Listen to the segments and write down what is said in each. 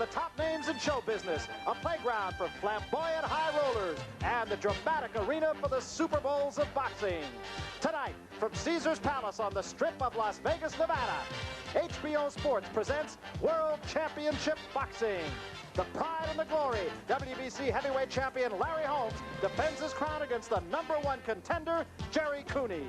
the top names in show business, a playground for flamboyant high rollers, and the dramatic arena for the Super Bowls of boxing. Tonight, from Caesars Palace on the Strip of Las Vegas, Nevada, HBO Sports presents World Championship Boxing. The pride and the glory, WBC heavyweight champion Larry Holmes defends his crown against the #1 contender, Gerry Cooney.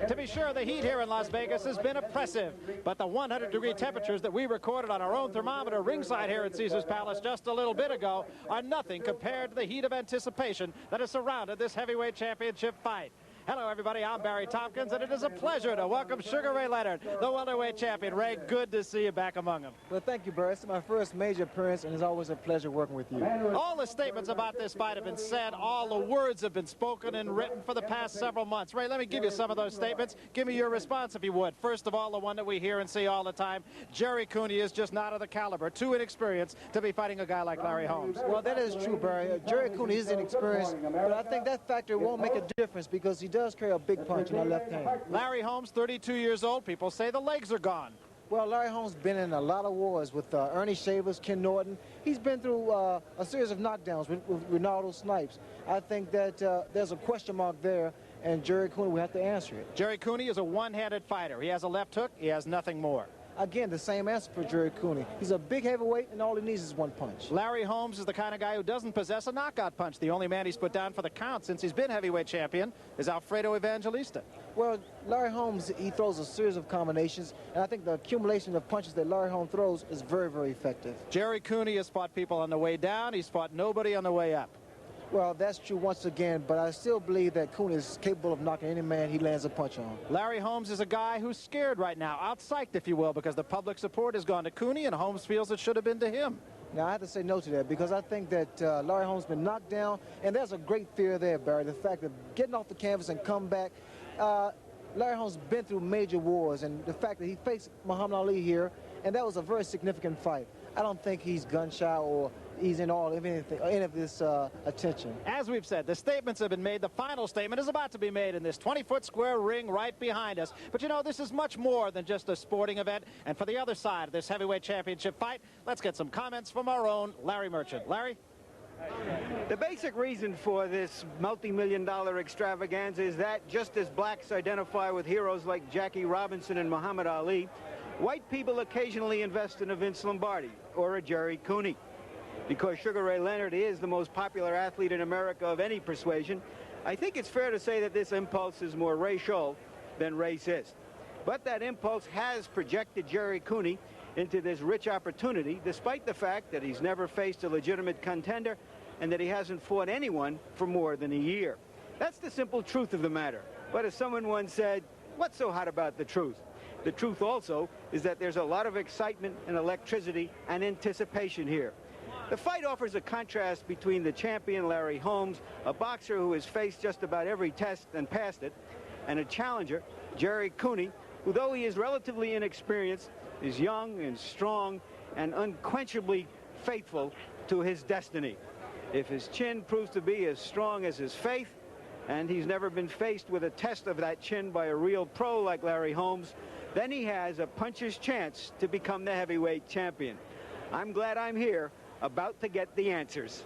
To be sure, the heat here in Las Vegas has been oppressive, but the 100-degree temperatures that we recorded on our own thermometer ringside here at Caesars Palace just a little bit ago are nothing compared to the heat of anticipation that has surrounded this heavyweight championship fight. Hello, everybody. I'm Barry Tompkins, and it is a pleasure to welcome Sugar Ray Leonard, the welterweight champion. Ray, good to see you back among them. Well, thank you, Barry. It's my first major appearance, and it's always a pleasure working with you. All the statements about this fight have been said. All the words have been spoken and written for the past several months. Ray, let me give you some of those statements. Give me your response, if you would. First of all, the one that we hear and see all the time, Gerry Cooney is just not of the caliber, too inexperienced to be fighting a guy like Larry Holmes. Well, that is true, Barry. Gerry Cooney is inexperienced, but I think that factor won't make a difference because he does carry a big punch in that left hand. Larry Holmes, 32 years old. People say the legs are gone. Well, Larry Holmes been in a lot of wars with Ernie Shavers, Ken Norton. He's been through a series of knockdowns with Ronaldo Snipes. I think that there's a question mark there, and Gerry Cooney will have to answer it. Gerry Cooney is a one-handed fighter. He has a left hook. He has nothing more. Again, the same answer for Gerry Cooney. He's a big heavyweight, and all he needs is one punch. Larry Holmes is the kind of guy who doesn't possess a knockout punch. The only man he's put down for the count since he's been heavyweight champion is Alfredo Evangelista. Well, Larry Holmes, he throws a series of combinations, and I think the accumulation of punches that Larry Holmes throws is very, very effective. Gerry Cooney has fought people on the way down. He's fought nobody on the way up. Well, that's true once again, but I still believe that Cooney is capable of knocking any man he lands a punch on. Larry Holmes is a guy who's scared right now, out-psyched, if you will, because the public support has gone to Cooney, and Holmes feels it should have been to him. Now, I have to say no to that because I think that Larry Holmes has been knocked down, and there's a great fear there, Barry, the fact of getting off the canvas and come back. Larry Holmes has been through major wars, and the fact that he faced Muhammad Ali here, and that was a very significant fight. I don't think he's gun-shy or he's in all of anything, any of this attention. As we've said, the statements have been made. The final statement is about to be made in this 20-foot square ring right behind us. But, you know, this is much more than just a sporting event. And for the other side of this heavyweight championship fight, let's get some comments from our own Larry Merchant. Larry? The basic reason for this multi-million-dollar extravaganza is that, just as blacks identify with heroes like Jackie Robinson and Muhammad Ali, white people occasionally invest in a Vince Lombardi or a Gerry Cooney. Because Sugar Ray Leonard is the most popular athlete in America of any persuasion, I think it's fair to say that this impulse is more racial than racist. But that impulse has projected Gerry Cooney into this rich opportunity, despite the fact that he's never faced a legitimate contender and that he hasn't fought anyone for more than a year. That's the simple truth of the matter. But as someone once said, what's so hot about the truth? The truth also is that there's a lot of excitement and electricity and anticipation here. The fight offers a contrast between the champion Larry Holmes, a boxer who has faced just about every test and passed it, and a challenger, Gerry Cooney, who, though he is relatively inexperienced, is young and strong and unquenchably faithful to his destiny. If his chin proves to be as strong as his faith, and he's never been faced with a test of that chin by a real pro like Larry Holmes, then he has a puncher's chance to become the heavyweight champion. I'm glad I'm here, about to get the answers.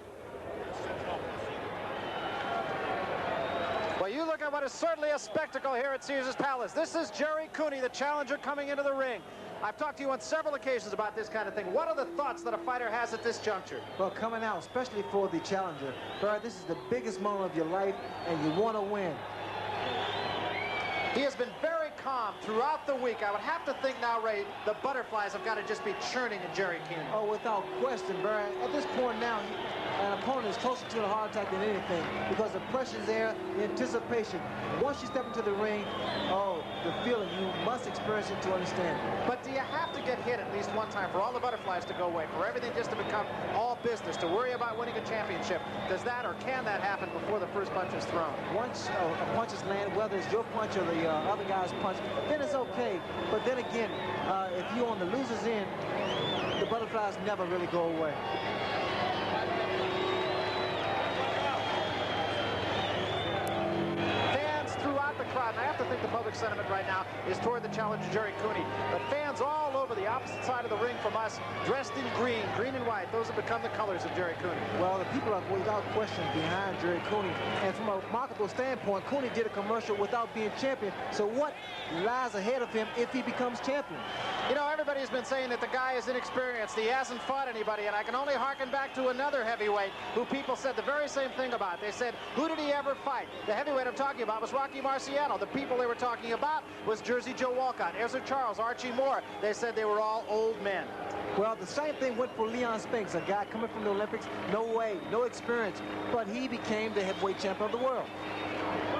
Well, you look at what is certainly a spectacle here at Caesars Palace. This is Gerry Cooney, the challenger, coming into the ring. I've talked to you on several occasions about this kind of thing. What are the thoughts that a fighter has at this juncture? Well, coming out, especially for the challenger, Barry, this is the biggest moment of your life, and you want to win. He has been very calm throughout the week. I would have to think now, Ray, the butterflies have got to just be churning in Gerry Cooney. Oh, without question, Barry. At this point now, an opponent is closer to a heart attack than anything because the pressure's there, the anticipation. Once you step into the ring, oh, the feeling, you must experience it to understand it. But do you have to get hit at least one time for all the butterflies to go away, for everything just to become all business, to worry about winning a championship? Does that or can that happen before the first punch is thrown? Once a punch is landed, whether it's your punch or the other guy's punch, then it's okay. But then again, if you're on the loser's end, the butterflies never really go away. side, and I have to think the public sentiment right now is toward the challenger Gerry Cooney. But fans all over the opposite side of the ring from us, dressed in green and white. Those have become the colors of Gerry Cooney. Well, the people are without question behind Gerry Cooney. And from a marketable standpoint, Cooney did a commercial without being champion. So what lies ahead of him if he becomes champion? You know, everybody's been saying that the guy is inexperienced. He hasn't fought anybody, and I can only harken back to another heavyweight who people said the very same thing about. They said, who did he ever fight? The heavyweight I'm talking about was Rocky Marciano. The people they were talking about was Jersey Joe Walcott, Ezra Charles, Archie Moore. They said they were all old men. Well, the same thing went for Leon Spinks, a guy coming from the Olympics, no way, no experience, but he became the heavyweight champion of the world.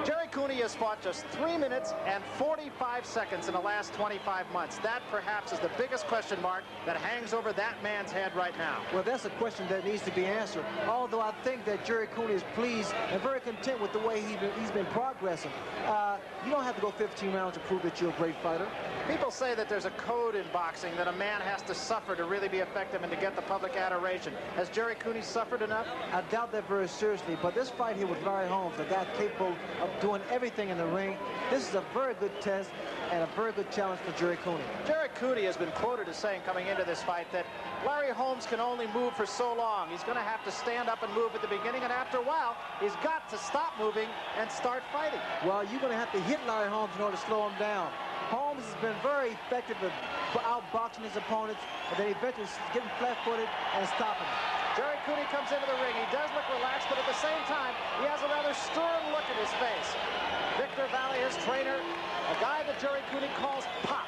Gerry Cooney has fought just 3 minutes and 45 seconds in the last 25 months. That perhaps is the biggest question mark that hangs over that man's head right now. Well, that's a question that needs to be answered. Although I think that Gerry Cooney is pleased and very content with the way he's been progressing. You don't have to go 15 rounds to prove that you're a great fighter. People say that there's a code in boxing that a man has to suffer to really be effective and to get the public adoration. Has Gerry Cooney suffered enough? I doubt that very seriously, but this fight here with Larry Holmes, a guy capable of doing everything in the ring, this is a very good test and a very good challenge for Gerry Cooney. Gerry Cooney has been quoted as saying coming into this fight that Larry Holmes can only move for so long. He's going to have to stand up and move at the beginning, and after a while, he's got to stop moving and start fighting. Well, you're going to have to hit Larry Holmes in order to slow him down. Holmes has been very effective at outboxing his opponents, and then eventually getting flat-footed and stopping him. Gerry Cooney comes into the ring. He does look relaxed, but at the same time, he has a rather stern look at his face. Victor Valley, his trainer, a guy that Gerry Cooney calls Pop.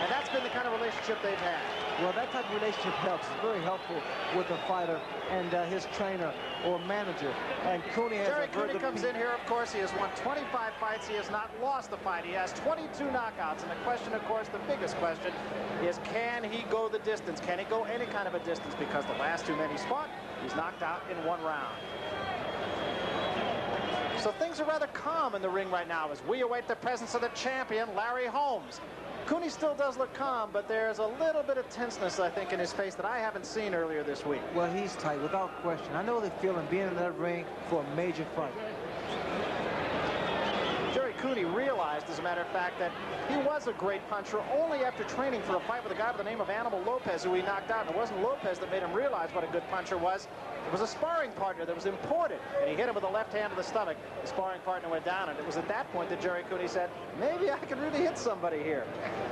And that's been the kind of relationship they've had. Well, that type of relationship helps. It's very helpful with a fighter and his trainer or manager. And Cooney has Gerry Cooney comes in here, of course. He has won 25 fights. He has not lost a fight. He has 22 knockouts. And the question, of course, the biggest question is, can he go the distance? Can he go any kind of a distance? Because the last two men he's fought, he's knocked out in one round. So things are rather calm in the ring right now as we await the presence of the champion, Larry Holmes. Cooney still does look calm, but there's a little bit of tenseness, I think, in his face that I haven't seen earlier this week. Well, he's tight, without question. I know the feeling being in that ring for a major fight. Gerry Cooney realized, as a matter of fact, that he was a great puncher only after training for a fight with a guy by the name of Animal Lopez, who he knocked out. And it wasn't Lopez that made him realize what a good puncher was. It was a sparring partner that was imported, and he hit him with the left hand to the stomach. The sparring partner went down, and it was at that point that Gerry Cooney said, maybe I can really hit somebody here.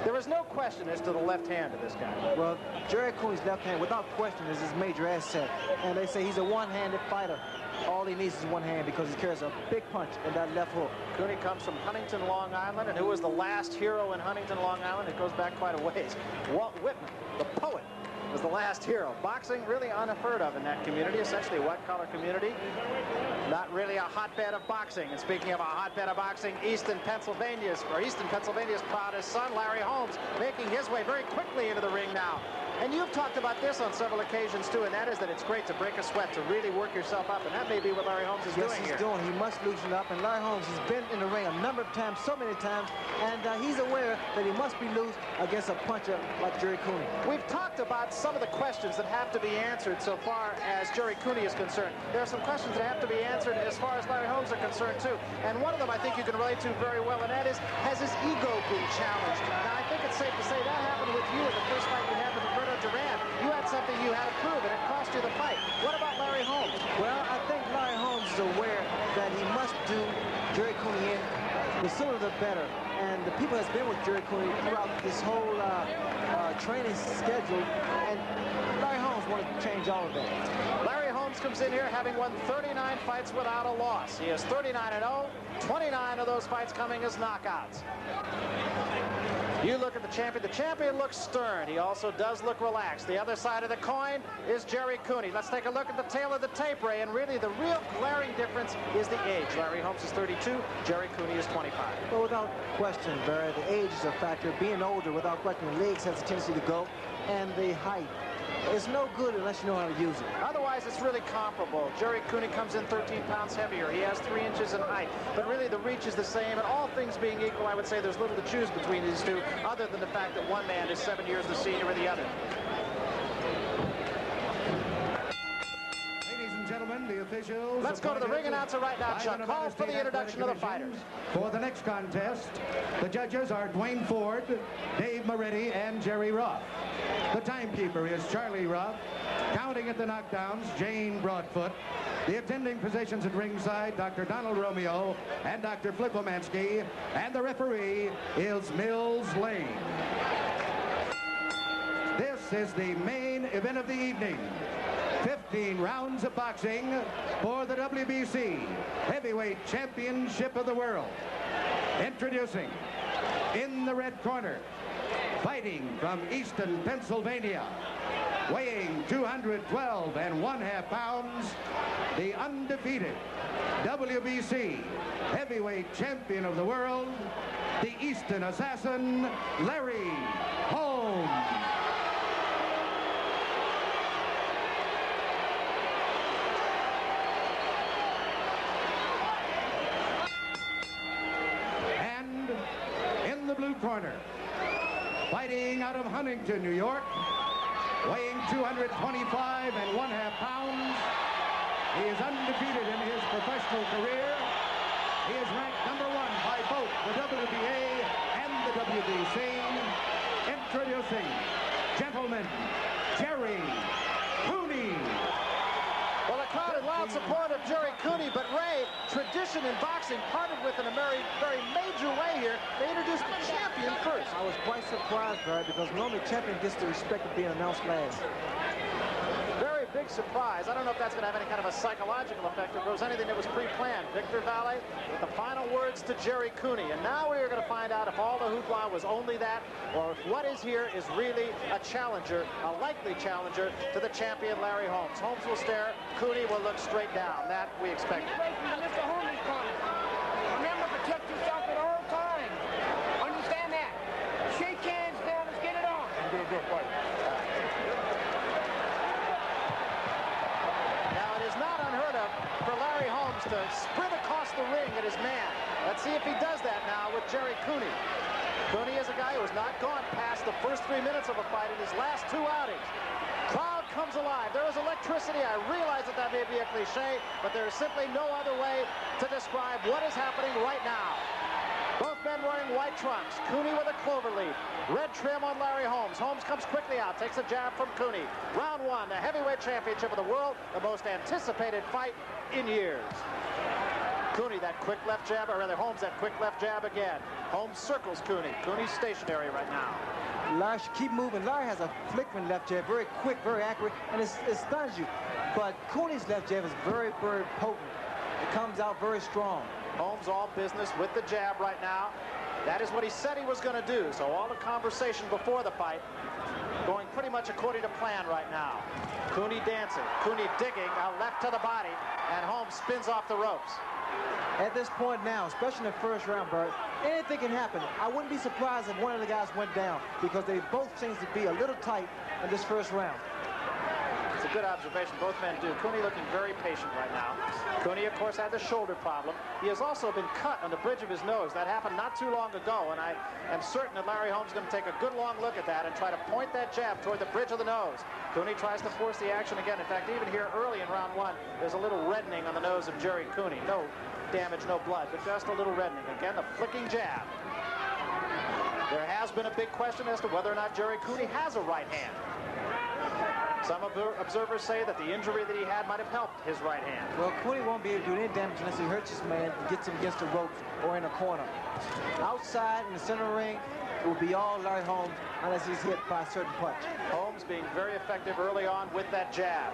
There was no question as to the left hand of this guy. Well, Gerry Cooney's left hand, without question, is his major asset. And they say he's a one-handed fighter. All he needs is one hand because he carries a big punch in that left hook. Cooney comes from Huntington, Long Island, and who was the last hero in Huntington, Long Island? It goes back quite a ways. Walt Whitman, the poet, was the last hero. Boxing really unheard of in that community, essentially a white-collar community. Not really a hotbed of boxing. And speaking of a hotbed of boxing, Easton, Pennsylvania's proudest son, Larry Holmes, making his way very quickly into the ring now. And you've talked about this on several occasions, too, and that is that it's great to break a sweat, to really work yourself up, and that may be what Larry Holmes is doing here. Yes, he's doing. He must loosen up, and Larry Holmes has been in the ring a number of times, so many times, and he's aware that he must be loose against a puncher like Gerry Cooney. We've talked about some of the questions that have to be answered so far as Gerry Cooney is concerned. There are some questions that have to be answered as far as Larry Holmes are concerned, too. And one of them I think you can relate to very well, and that is, has his ego been challenged? Now, I think it's safe to say that happened with you in the first fight you had with Roberto Duran. You had something you had to prove, and it cost you the fight. What about Larry Holmes? Well, I think Larry Holmes is aware that he must do Gerry Cooney in. The sooner the better. And the people that's been with Gerry Cooney throughout this whole training schedule, and Larry Holmes wanted to change all of that. Larry Holmes comes in here having won 39 fights without a loss. He is 39-0, 29 of those fights coming as knockouts. You look at the champion looks stern. He also does look relaxed. The other side of the coin is Gerry Cooney. Let's take a look at the tail of the tape, Ray, and really the real glaring difference is the age. Larry Holmes is 32, Gerry Cooney is 25. Well, without question, Barry, the age is a factor. Being older, without question, the legs has a tendency to go, and the height. It's no good unless you know how to use it. Otherwise, it's really comparable. Gerry Cooney comes in 13 pounds heavier. He has 3 inches in height. But really, the reach is the same. And all things being equal, I would say there's little to choose between these two, other than the fact that one man is 7 years the senior of the other. Ladies and gentlemen, the officials. Let's go to the ring announcer right now, Chuck. Call for the introduction of the fighters. For the next contest, the judges are Dwayne Ford, Dave Moretti, and Jerry Roth. The timekeeper is Charlie Roth. Counting at the knockdowns, Jane Broadfoot. The attending physicians at ringside, Dr. Donald Romeo and Dr. Flip Omansky. And the referee is Mills Lane. This is the main event of the evening. 15 rounds of boxing for the WBC Heavyweight Championship of the World. Introducing, in the red corner, fighting from Easton, Pennsylvania, weighing 212 1/2 pounds, the undefeated WBC Heavyweight Champion of the World, the Easton Assassin, Larry Holmes. Blue corner, fighting out of Huntington, New York, weighing 225 1/2 pounds. He is undefeated in his professional career. He is ranked #1 by both the WBA and the WBC. Introducing, gentlemen, Gerry Cooney. Well, the crowd in loud support of Gerry Cooney, but Ray, tradition in boxing parted with in a very major way here. They introduced the champion first. I was quite surprised, Barry, because normally the champion gets the respect of being announced last. Very big surprise. I don't know if that's going to have any kind of a psychological effect or if it was anything that was pre-planned. Victor Valle with the final words to Gerry Cooney. And now we are going to find out if all the hoopla was only that, or if what is here is really a challenger, a likely challenger to the champion Larry Holmes. Holmes will stare. Cooney will look straight down. That we expect. Mr. Holmes' corner. Remember, protect yourself at all times. Understand that. Shake hands now. Let's get it on. Good fight. Now, it is not unheard of for Larry Holmes to sprint across the ring at his man. Let's see if he does that now with Gerry Cooney. Cooney is a guy who has not gone past the first 3 minutes of a fight in his last 2 outings. Crowd comes alive. There is electricity. I realize that that may be a cliche, but there is simply no other way to describe what is happening right now. Both men wearing white trunks. Cooney with a clover leaf. Red trim on Larry Holmes. Holmes comes quickly out, takes a jab from Cooney. Round 1, the heavyweight championship of the world, the most anticipated fight in years. Cooney, that quick left jab, or rather Holmes, that quick left jab again. Holmes circles Cooney. Cooney's stationary right now. Larry should keep moving. Larry has a flickering left jab, very quick, very accurate, and it stuns you. But Cooney's left jab is very potent. It comes out very strong. Holmes all business with the jab right now. That is what he said he was going to do. So all the conversation before the fight going pretty much according to plan right now. Cooney dancing. Cooney digging a left to the body, and Holmes spins off the ropes. At this point now, especially in the first round, Bert, anything can happen. I wouldn't be surprised if one of the guys went down because they both seem to be a little tight in this first round. It's a good observation. Both men do. Cooney looking very patient right now. Cooney, of course, had the shoulder problem. He has also been cut on the bridge of his nose. That happened not too long ago, and I am certain that Larry Holmes is going to take a good long look at that and try to point that jab toward the bridge of the nose. Cooney tries to force the action again. In fact, even here early in round 1, there's a little reddening on the nose of Gerry Cooney. No damage, no blood, but just a little reddening. Again, the flicking jab. There has been a big question as to whether or not Gerry Cooney has a right hand. Some observers say that the injury that he had might have helped his right hand. Well, Cooney won't be able to do any damage unless he hurts his man and gets him against the ropes or in a corner. Outside in the center ring, it will be all Larry Holmes unless he's hit by a certain punch. Holmes being very effective early on with that jab.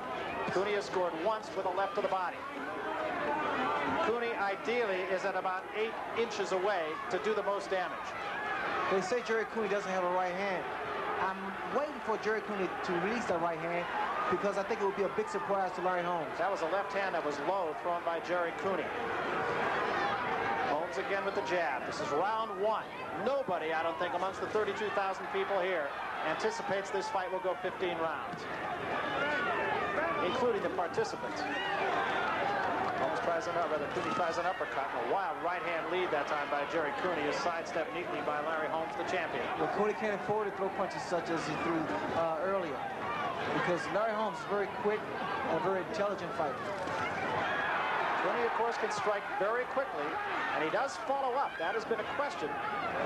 Cooney has scored once with a left to the body. Cooney ideally is at about 8 inches away to do the most damage. They say Gerry Cooney doesn't have a right hand. I'm waiting for Gerry Cooney to release that right hand because I think it would be a big surprise to Larry Holmes. That was a left hand that was low, thrown by Gerry Cooney. Holmes again with the jab. This is round 1. Nobody, I don't think, amongst the 32,000 people here anticipates this fight will go 15 rounds, including the participants. Holmes tries Cooney tries an uppercut. A wild right-hand lead that time by Gerry Cooney is sidestepped neatly by Larry Holmes, the champion. Well, Cooney can't afford to throw punches such as he threw earlier. because Larry Holmes is very quick and a very intelligent fighter. Cooney, of course, can strike very quickly, and he does follow up. That has been a question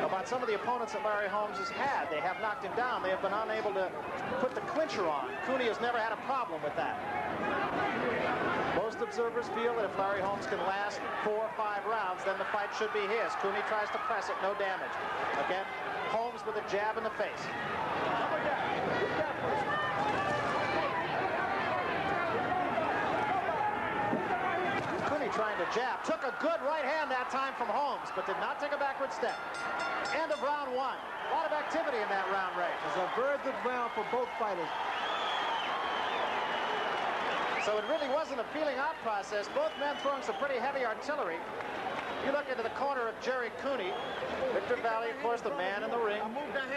about some of the opponents that Larry Holmes has had. They have knocked him down. They have been unable to put the clincher on. Cooney has never had a problem with that. Most observers feel that if Larry Holmes can last 4 or 5 rounds, then the fight should be his. Cooney tries to press it, no damage. Again, Holmes with a jab in the face. Cooney trying to jab. Took a good right hand that time from Holmes, but did not take a backward step. End of round 1. A lot of activity in that round, Ray. It's a very good round for both fighters. So it really wasn't a feeling out process. Both men throwing some pretty heavy artillery. You look into the corner of Gerry Cooney. Victor Valley, of course, the man in the ring.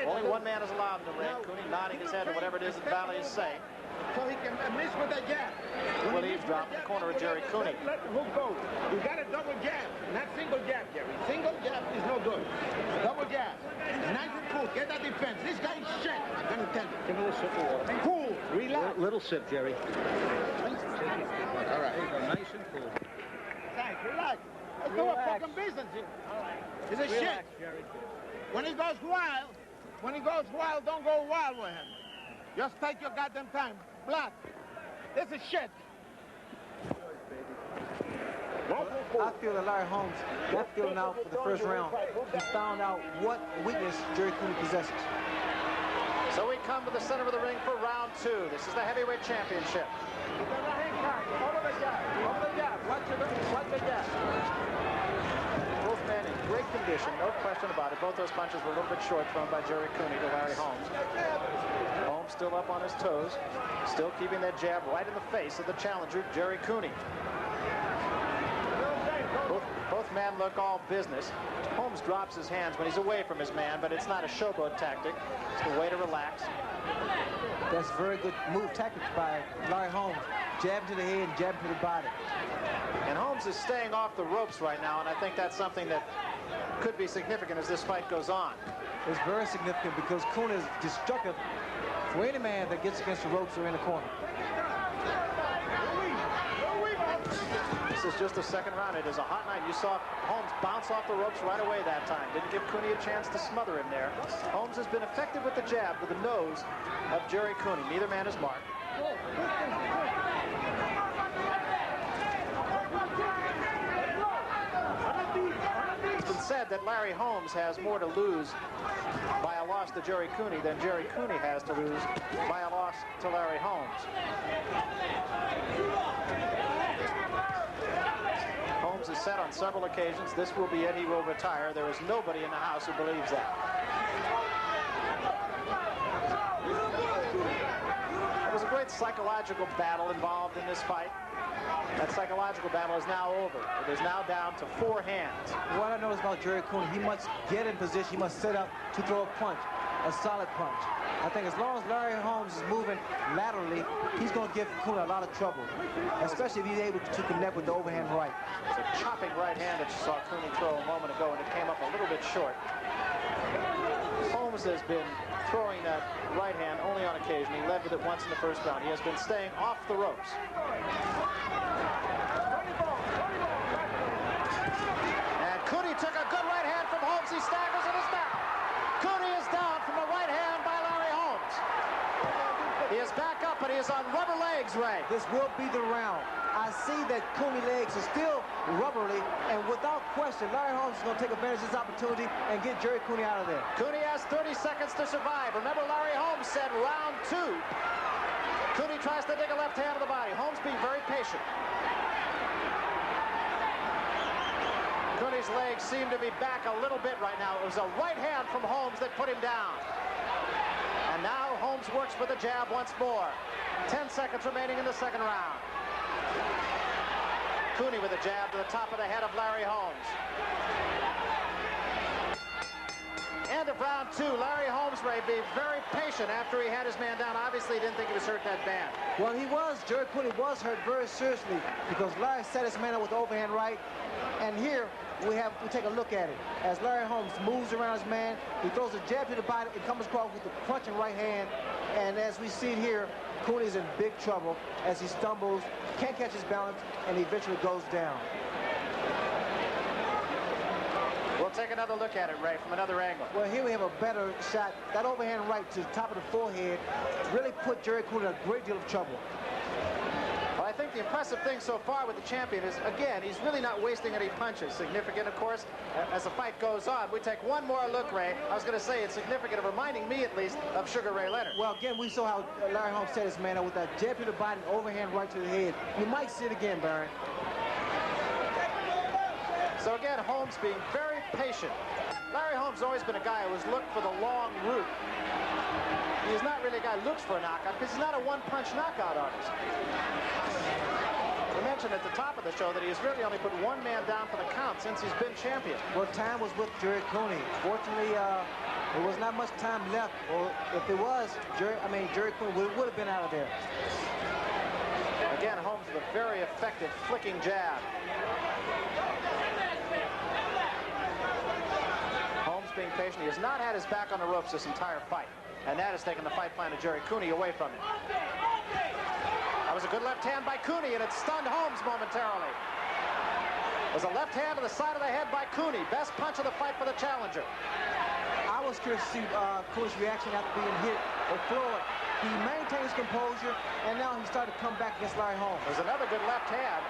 Only one man is allowed in the ring. Cooney nodding his head to whatever it is that Valley is saying. So he can miss with that jab. Will eavesdrop in the corner of Gerry Cooney. Let the hook go. You got a double jab, not single jab, Jerry. Single jab is no good. Double jab. Nice and cool. Get that defense. This guy is shit. I'm going to tell you. Give a little sip of water. Cool. Relax. Little sip, Jerry. All right. There you go, nice and cool. Thanks. Relax. Let's do a fucking business here. All right. It's a shit. Jerry. When he goes wild, don't go wild with him. Just take your goddamn time. Black. This is shit. I feel that Larry Holmes got feeling out for the first round. He found out what weakness Gerry Cooney possesses. So we come to the center of the ring for round 2. This is the heavyweight championship. Over the jab. Watch the jab. Both men in great condition, no question about it. Both those punches were a little bit short, thrown by Gerry Cooney to Larry Holmes. Holmes still up on his toes, still keeping that jab right in the face of the challenger, Gerry Cooney. Both men look all business. Holmes drops his hands when he's away from his man, but it's not a showboat tactic. It's a way to relax. That's a very good move tactics by Larry Holmes. Jab to the head, jab to the body. And Holmes is staying off the ropes right now, and I think that's something that could be significant as this fight goes on. It's very significant because Cooney is destructive for any man that gets against the ropes or in the corner. This is just the second round. It is a hot night. You saw Holmes bounce off the ropes right away that time. Didn't give Cooney a chance to smother him there. Holmes has been effective with the jab to the nose of Gerry Cooney. Neither man is marked. It's been said that Larry Holmes has more to lose by a loss to Gerry Cooney than Gerry Cooney has to lose by a loss to Larry Holmes. Holmes has said on several occasions, this will be it, he will retire. There is nobody in the house who believes that. There was a great psychological battle involved in this fight. That psychological battle is now over. It is now down to 4 hands. What I noticed about Gerry Cooney, he must get in position, he must set up to throw a punch, a solid punch. I think as long as Larry Holmes is moving laterally, he's going to give Cooney a lot of trouble, especially if he's able to connect with the overhand right. It's a chopping right hand that you saw Cooney throw a moment ago, and it came up a little bit short. Holmes has been throwing that right hand only on occasion. He led with it once in the first round. He has been staying off the ropes. And Cooney took a good right hand from Holmes. He staggers and is down. Cooney is down from a right hand by Larry Holmes. He is back up, but he is on rubber legs, Ray. This will be the round. I see that Cooney legs are still rubbery, and without question, Larry Holmes is going to take advantage of this opportunity and get Gerry Cooney out of there. Cooney has 30 seconds to survive. Remember, Larry Holmes said round 2. Cooney tries to dig a left hand to the body. Holmes being very patient. Cooney's legs seem to be back a little bit right now. It was a right hand from Holmes that put him down. And now Holmes works with the jab once more. 10 seconds remaining in the second round. Cooney with a jab to the top of the head of Larry Holmes. End of of round 2. Larry Holmes, Ray, being very patient after he had his man down. Obviously, he didn't think he was hurt that bad. Well, he was. Gerry Cooney was hurt very seriously because Larry set his man up with the overhand right. And here we take a look at it. As Larry Holmes moves around his man, he throws a jab to the body and comes across with a crunching right hand. And as we see it here, Cooney's in big trouble as he stumbles, can't catch his balance, and eventually goes down. We'll take another look at it, Ray, from another angle. Well, here we have a better shot. That overhand right to the top of the forehead really put Gerry Cooney in a great deal of trouble. Well, I think the impressive thing so far with the champion is, again, he's really not wasting any punches. Significant, of course, as the fight goes on. We take one more look, Ray. I was going to say it's significant of reminding me, at least, of Sugar Ray Leonard. Well, again, we saw how Larry Holmes set his man up with that jab to the body and overhand right to the head. You might see it again, Baron. So again, Holmes being very patient. Larry Holmes has always been a guy who has looked for the long route. He's not really a guy who looks for a knockout because he's not a one-punch knockout artist. We mentioned at the top of the show that he has really only put one man down for the count since he's been champion. Well, time was with Gerry Cooney. Fortunately, there was not much time left. Or if there was, Gerry Cooney would have been out of there. Again, Holmes with a very effective flicking jab. Being patient. He has not had his back on the ropes this entire fight, and that has taken the fight plan of Gerry Cooney away from him. That was a good left hand by Cooney, and it stunned Holmes momentarily. It was a left hand to the side of the head by Cooney. Best punch of the fight for the challenger. I was curious to see Cooney's reaction after being hit or floored. He maintained his composure, and now he started to come back against Larry Holmes. There's another good left hand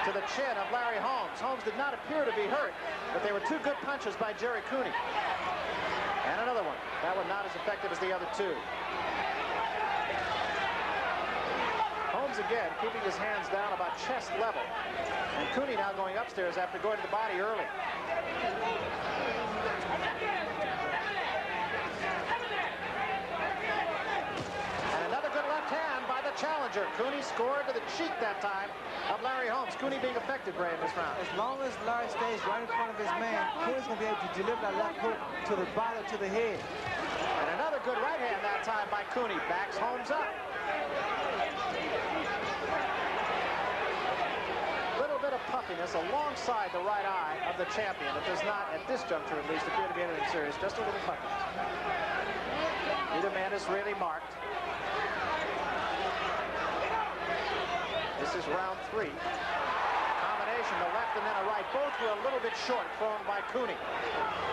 to the chin of Larry Holmes. Holmes did not appear to be hurt, but they were two good punches by Gerry Cooney. And another one. That one not as effective as the other two. Holmes again keeping his hands down about chest level. And Cooney now going upstairs after going to the body early. And another good left hand by the challenger. Cooney scored to the cheek that time of Larry Holmes. Cooney being effective, Ray, in this round. As long as Larry stays right in front of his man, Cooney's going to be able to deliver that left hook to the body, to the head. And another good right hand that time by Cooney. Backs Holmes up. Little bit of puffiness alongside the right eye of the champion. It does not, at this juncture at least, appear to be anything serious. Just a little puffiness. Neither man is really marked. This is round 3. Combination, the left and then a right. Both were a little bit short, thrown by Cooney.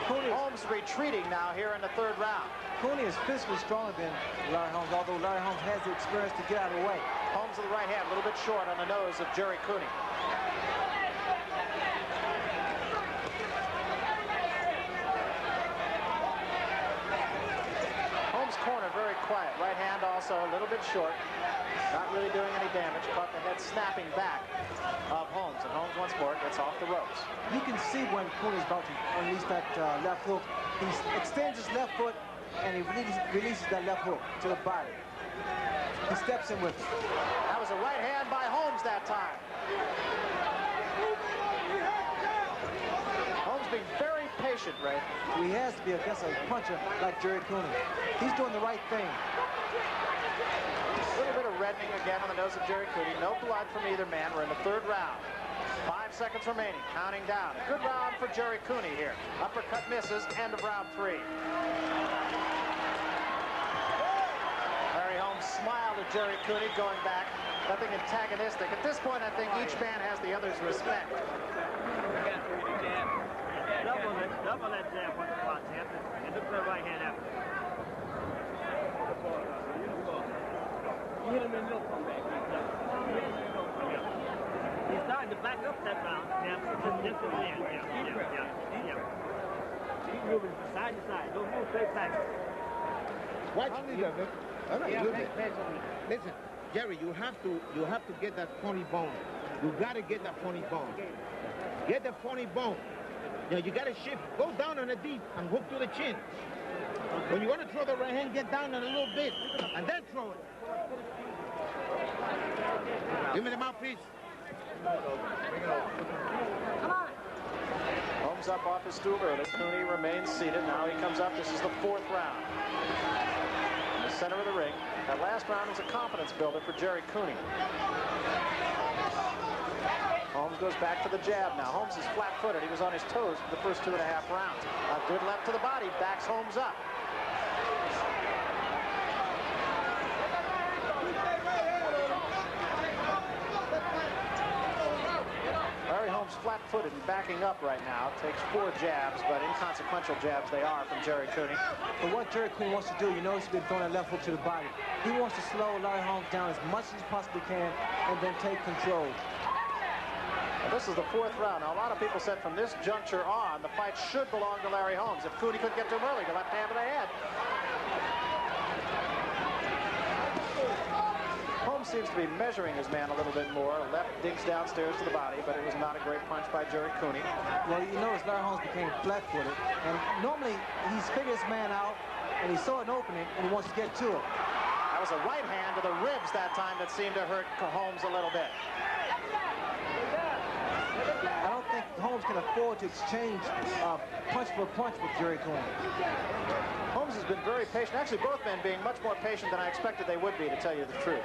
Holmes retreating now here in the 3rd round. Cooney is physically stronger than Larry Holmes, although Larry Holmes has the experience to get out of the way. Holmes with the right hand, a little bit short on the nose of Gerry Cooney. Holmes' corner very quiet. Right hand also a little bit short. Not really doing any damage. Caught the head snapping back of Holmes. And Holmes once more gets off the ropes. You can see when Cooney's about to unleash that left hook. He extends his left foot and he releases that left hook to the body. He steps in with it. That was a right hand by Holmes that time. Holmes being very patient, Ray. He has to be against a puncher like Gerry Cooney. He's doing the right thing. A little bit of reddening again on the nose of Gerry Cooney. No blood from either man. We're in the 3rd round. 5 seconds remaining. Counting down. A good round for Gerry Cooney here. Uppercut misses. End of round 3. Larry Holmes smiled at Gerry Cooney going back. Nothing antagonistic. At this point, I think each man has the other's respect. Double that jab on the spot, and look for the right hand after. You hit him in the middle, come back. He's starting to back up that round. Just a man. Yeah. He's moving from side to side. Don't move straight back. Watch it. All right, listen, Gerry, you have to get that funny bone. You got to get that funny bone. Get the funny bone. You got to shift. Go down on the deep and hook to the chin. When you want to throw the right hand, get down on a little bit and then throw it. Give me the mouthpiece. Holmes Holmes up off his stool early. Cooney remains seated. Now he comes up. This is the 4th round. In the center of the ring. That last round was a confidence builder for Gerry Cooney. Holmes goes back to the jab now. Holmes is flat-footed. He was on his toes for the first 2.5 rounds. A good left to the body. Backs Holmes up. Larry Holmes flat-footed and backing up right now. Takes 4 jabs, but inconsequential jabs they are from Gerry Cooney. But what Gerry Cooney wants to do, you notice he's been throwing that left hook to the body. He wants to slow Larry Holmes down as much as he possibly can and then take control. Well, this is the 4th round. Now, a lot of people said from this juncture on, the fight should belong to Larry Holmes. If Cooney couldn't get to him early, the left hand to the head. Holmes seems to be measuring his man a little bit more. Left digs downstairs to the body, but it was not a great punch by Gerry Cooney. Well, you notice Larry Holmes became flat-footed, and normally he's figured his man out, and he saw an opening, and he wants to get to it. That was a right hand to the ribs that time that seemed to hurt Holmes a little bit. I don't think Holmes can afford to exchange punch for punch with Gerry Cooney. Holmes has been very patient. Actually, both men being much more patient than I expected they would be, to tell you the truth.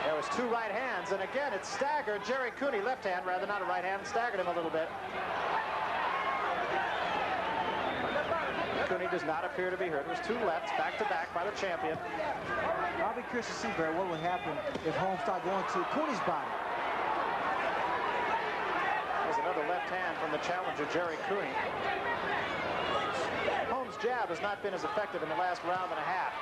There was 2 right hands, and again, it staggered Gerry Cooney. Left hand, rather not a right hand, staggered him a little bit. Cooney does not appear to be hurt. It was 2 lefts, back-to-back by the champion. I'll be curious to see, Barry, what would happen if Holmes started going to Cooney's body. There's another left hand from the challenger, Gerry Cooney. Holmes' jab has not been as effective in the last round and a half.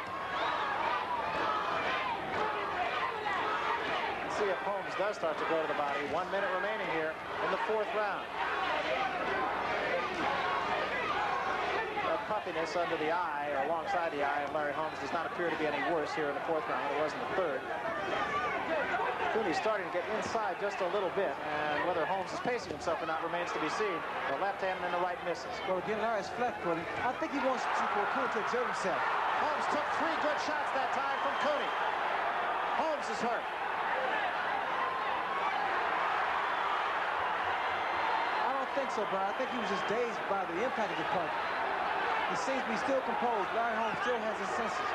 Let's see if Holmes does start to go to the body. 1 minute remaining here in the 4th round. That puffiness under the eye, or alongside the eye of Larry Holmes, does not appear to be any worse here in the 4th round than it was in the 3rd. Cooney's starting to get inside just a little bit, and whether Holmes is pacing himself or not remains to be seen. The left hand and then the right misses. Well, again, Larry's flat-footed. I think he wants for Cooney to exert himself. Holmes took 3 good shots that time from Cooney. Holmes is hurt. I don't think so, Brian. I think he was just dazed by the impact of the punch. He seems to be still composed. Larry Holmes still has his senses.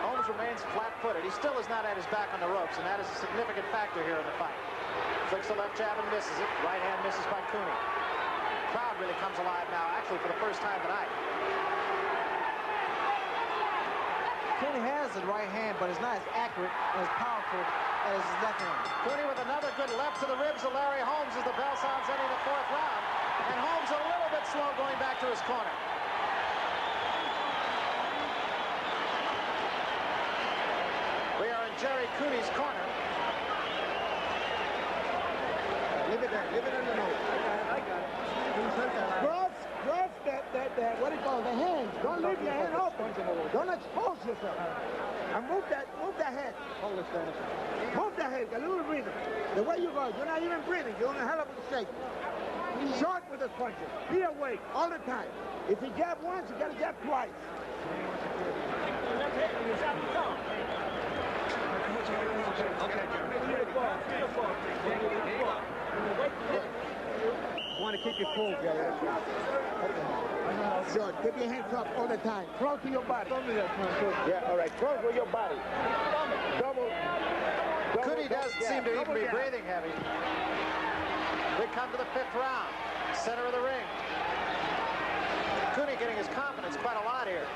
Holmes remains flat-footed. He still is not at his back on the ropes, and that is a significant factor here in the fight. Flicks the left jab and misses it. Right hand misses by Cooney. Crowd really comes alive now, actually for the first time tonight. Cooney has the right hand, but it's not as accurate and as powerful as his left hand. Cooney with another good left to the ribs of Larry Holmes as the bell sounds ending the 4th round. And Holmes a little bit slow going back to his corner. We are in Gerry Cooney's corner. Leave it there. Leave it in the nose. I got it. Cross that, what do you call it, the hands. Don't leave your hand open. Don't expose yourself. And move that head. Move that head, a little breathing. The way you go, you're not even breathing. You're in a hell of a shape. Short with his punches. Be awake all the time. If you jab once, you got to jab twice. You want to keep your cool, Gerry. Sure, keep your hands up all the time. Close to your body. Yeah, all right. Close with your body. Double. Cooney doesn't seem to even be breathing heavy. We come to the 5th round. Center of the ring. Cooney getting his confidence quite a lot here.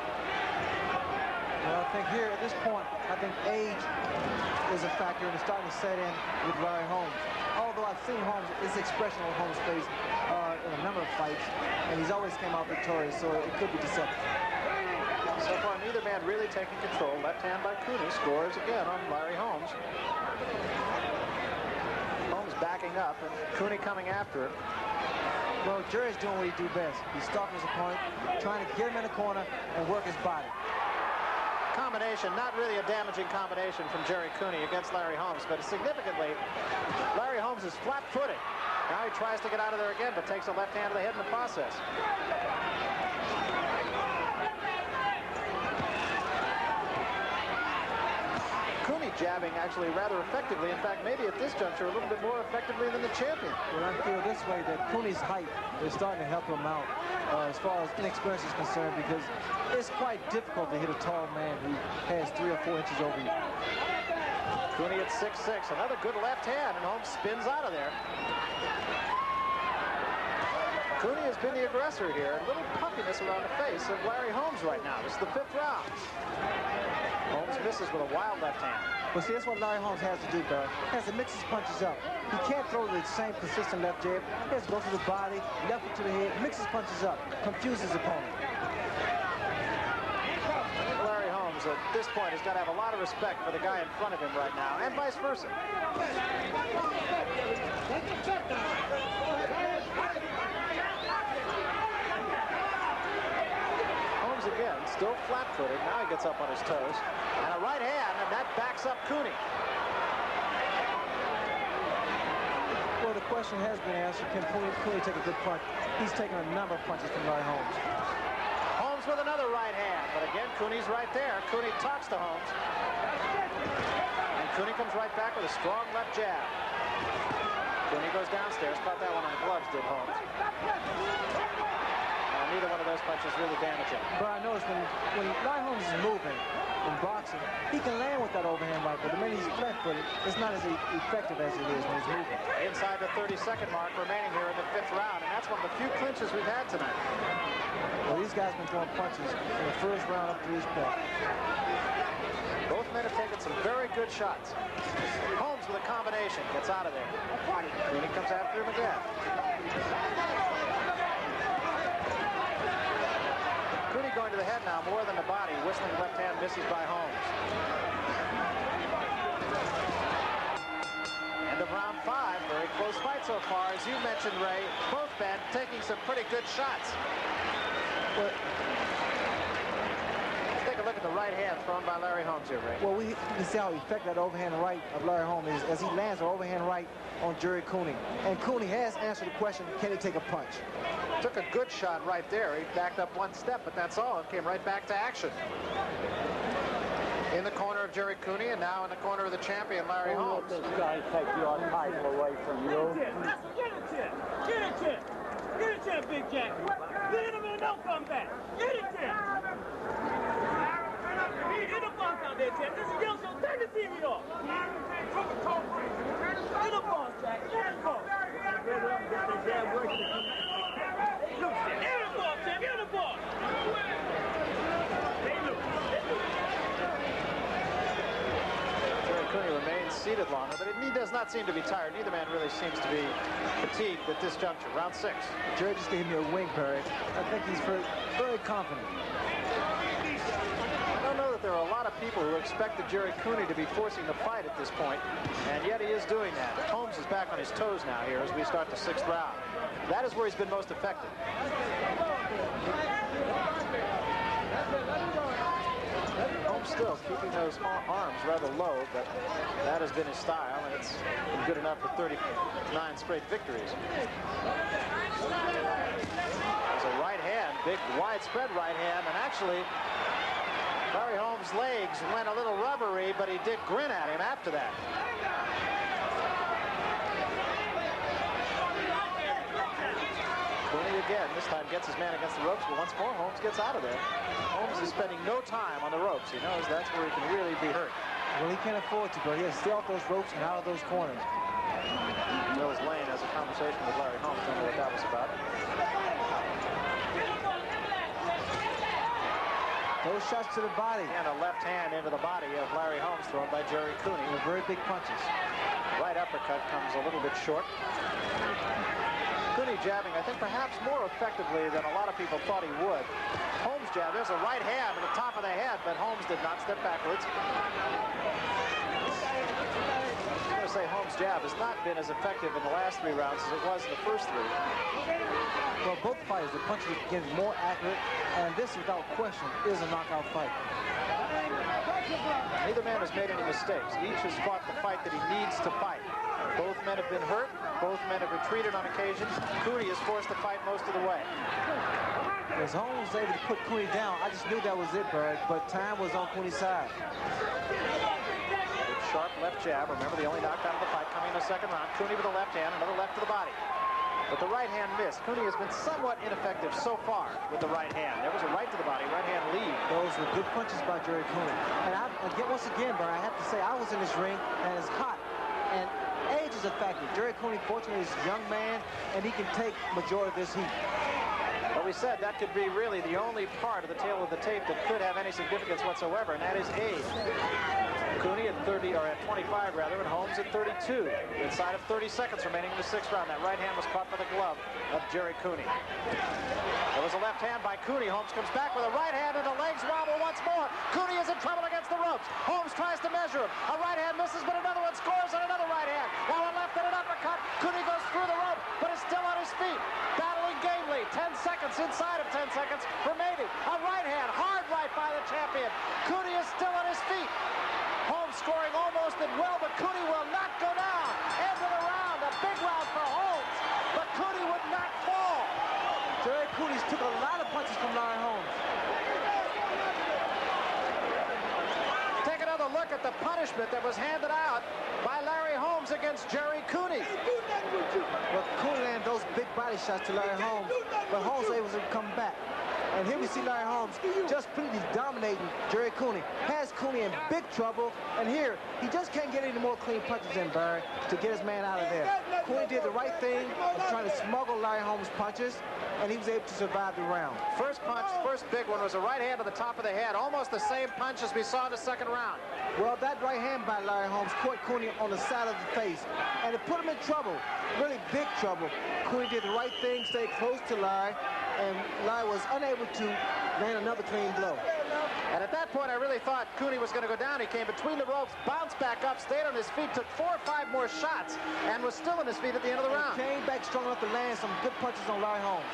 Well, I think here at this point, I think age is a factor and it's starting to set in with Larry Holmes. Although I've seen Holmes, his expression on Holmes' face in a number of fights, and he's always came out victorious, so it could be deceptive. So far, neither man really taking control. Left hand by Cooney scores again on Larry Holmes. Holmes backing up, and Cooney coming after him. Well, Gerry's doing what he do best. He's stalking his opponent, trying to get him in the corner and work his body. Combination, not really a damaging combination from Gerry Cooney against Larry Holmes, but significantly, Larry Holmes is flat-footed. Now he tries to get out of there again, but takes a left hand to the head in the process. Cooney jabbing actually rather effectively. In fact, maybe at this juncture a little bit more effectively than the champion. Well, I feel this way that Cooney's height is starting to help him out as far as inexperience is concerned, because it's quite difficult to hit a tall man who has 3 or 4 inches over you. Cooney at 6'6", another good left hand, and Holmes spins out of there. Cooney has been the aggressor here. A little puffiness around the face of Larry Holmes right now. This is the 5th round. Holmes misses with a wild left hand. Well, see, that's what Larry Holmes has to do, Barry. He has to mix his punches up. He can't throw the same consistent left jab. He has to go to the body, left to the head, mix his punches up, confuse his opponent. Larry Holmes, at this point, has got to have a lot of respect for the guy in front of him right now, and vice versa. Again, still flat-footed. Now he gets up on his toes. And a right hand, and that backs up Cooney. Well, the question has been answered. Can Cooney take a good punch? He's taken a number of punches from Larry Holmes. Holmes with another right hand. But again, Cooney's right there. Cooney talks to Holmes. And Cooney comes right back with a strong left jab. Cooney goes downstairs. Caught that one on gloves, did Holmes. Neither one of those punches really damaging. But I noticed when Larry Holmes is moving in boxing, he can land with that overhand right, but the minute he's flat-footed, it's not as effective as it is when he's moving. Inside the 30-second mark remaining here in the 5th round, and that's one of the few clinches we've had tonight. Well, these guys have been throwing punches in the first round up to this point. Both men have taken some very good shots. Holmes with a combination, gets out of there. Cooney comes after him again. Cooney going to the head now more than the body. Whistling left hand misses by Holmes. End of round 5. Very close fight so far. As you mentioned, Ray, both men taking some pretty good shots. Well, let's take a look at the right hand thrown by Larry Holmes here, Ray. Well, we can see how effective that overhand right of Larry Holmes is as he lands an overhand right on Gerry Cooney. And Cooney has answered the question, can he take a punch? Took a good shot right there. He backed up one step, but that's all. It came right back to action. In the corner of Gerry Cooney, and now in the corner of the champion, Larry Holmes. This guy take your title away from you. Get a chip. Get a chip. Get a chip, Big Jack. Get him and don't come back. Get a chip. Get the boss out there, Chip. This is your show. Turn the TV off. Get the boss, Jack. Get the boss. Gerry Cooney remains seated longer, but he does not seem to be tired. Neither man really seems to be fatigued at this juncture. Round 6. Gerry just gave me a wink, Barry. I think he's very confident. I don't know that there are a lot of people who expected Gerry Cooney to be forcing the fight at this point, and yet he is doing that. Holmes is back on his toes now here as we start the 6th round. That is where he's been most effective. Holmes still keeping those arms rather low, but that has been his style, and it's been good enough for 39 straight victories. There's a right hand, big widespread right hand, and actually Larry Holmes' legs went a little rubbery, but he did grin at him after that. Cooney again, this time gets his man against the ropes, but once more Holmes gets out of there. Holmes is spending no time on the ropes. He knows that's where he can really be hurt. Well, he can't afford to, but he has to stay off those ropes and out of those corners. Mills Lane has a conversation with Larry Holmes. Don't know what that was about. Those shots to the body. And a left hand into the body of Larry Holmes thrown by Gerry Cooney. They're very big punches. Right uppercut comes a little bit short. Cooney jabbing, I think, perhaps more effectively than a lot of people thought he would. Holmes jab, there's a right hand to the top of the head, but Holmes did not step backwards. I'm going to say Holmes' jab has not been as effective in the last 3 rounds as it was in the first 3. Well, both fighters, the punches are getting more accurate, and this, without question, is a knockout fight. Neither man has made any mistakes. Each has fought the fight that he needs to fight. Both men have been hurt. Both men have retreated on occasion. Cooney is forced to fight most of the way. As Holmes was able to put Cooney down, I just knew that was it, Berg, but time was on Cooney's side. Good sharp left jab. Remember, the only knockout of the fight coming in the second round. Cooney with the left hand, another left to the body. But the right hand missed. Cooney has been somewhat ineffective so far with the right hand. There was a right to the body, right hand lead. Those were good punches by Gerry Cooney. And once again, Barry, I have to say, I was in this ring, and it's hot. And age is a factor. Gerry Cooney, fortunately, is a young man, and he can take majority of this heat. But we said that could be really the only part of the tail of the tape that could have any significance whatsoever, and that is age. Cooney at 30, or at 25 rather, and Holmes at 32. Inside of 30 seconds remaining in the sixth round. That right hand was caught by the glove of Gerry Cooney. There was a left hand by Cooney. Holmes comes back with a right hand, and the legs wobble once more. Cooney is in trouble against the ropes. Holmes tries to measure him. A right hand misses, but another one scores, and another right hand. Now a left and an uppercut. Cooney goes through the rope, but is still on his feet. Battling gamely. 10 seconds, inside of 10 seconds remaining. A right hand, hard right by the champion. Cooney is still on his feet. Holmes scoring almost at will, but Cooney will not go down. End of the round, a big round for Holmes, but Cooney would not fall. Gerry Cooney took a lot of punches from Larry Holmes. Take another look at the punishment that was handed out by Larry Holmes against Gerry Cooney. Well, Cooney landed those big body shots to Larry Holmes, but Holmes was able to come back. And here we see Larry Holmes just completely dominating Gerry Cooney. Has Cooney in big trouble. And here, he just can't get any more clean punches in, Barry, to get his man out of there. Cooney did the right thing of trying to smuggle Larry Holmes' punches, and he was able to survive the round. First punch, first big one, was a right hand to the top of the head. Almost the same punch as we saw in the second round. Well, that right hand by Larry Holmes caught Cooney on the side of the face, and it put him in trouble, really big trouble. Cooney did the right thing, stayed close to Larry, and Larry was unable to land another clean blow. And at that point, I really thought Cooney was going to go down. He came between the ropes, bounced back up, stayed on his feet, took 4 or 5 more shots, and was still on his feet at the end of the round. Came back strong enough to land some good punches on Larry Holmes.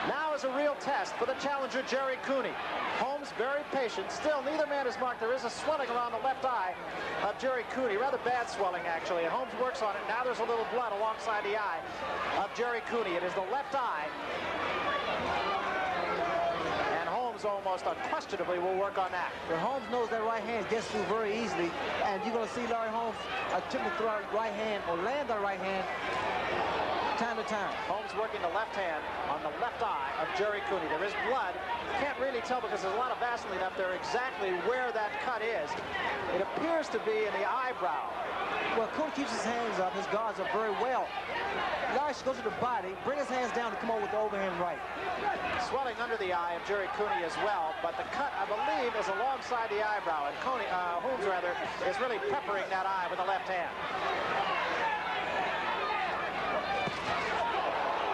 Now is a real test for the challenger, Gerry Cooney. Holmes very patient. Still, neither man is marked. There is a swelling around the left eye of Gerry Cooney. Rather bad swelling, actually. And Holmes works on it. Now there's a little blood alongside the eye of Gerry Cooney. It is the left eye. And Holmes almost unquestionably will work on that. Well, Holmes knows that right hand gets through very easily. And you're going to see Larry Holmes attempt to throw a right hand or land that right hand time to time. Holmes working the left hand on the left eye of Gerry Cooney. There is blood. Can't really tell because there's a lot of Vaseline up there exactly where that cut is. It appears to be in the eyebrow. Well, Cooney keeps his hands up. His guards are very well. Larry should go to the body, bring his hands down to come over with the overhand right. Swelling under the eye of Gerry Cooney as well, but the cut, I believe, is alongside the eyebrow, and Holmes rather, is really peppering that eye with the left hand.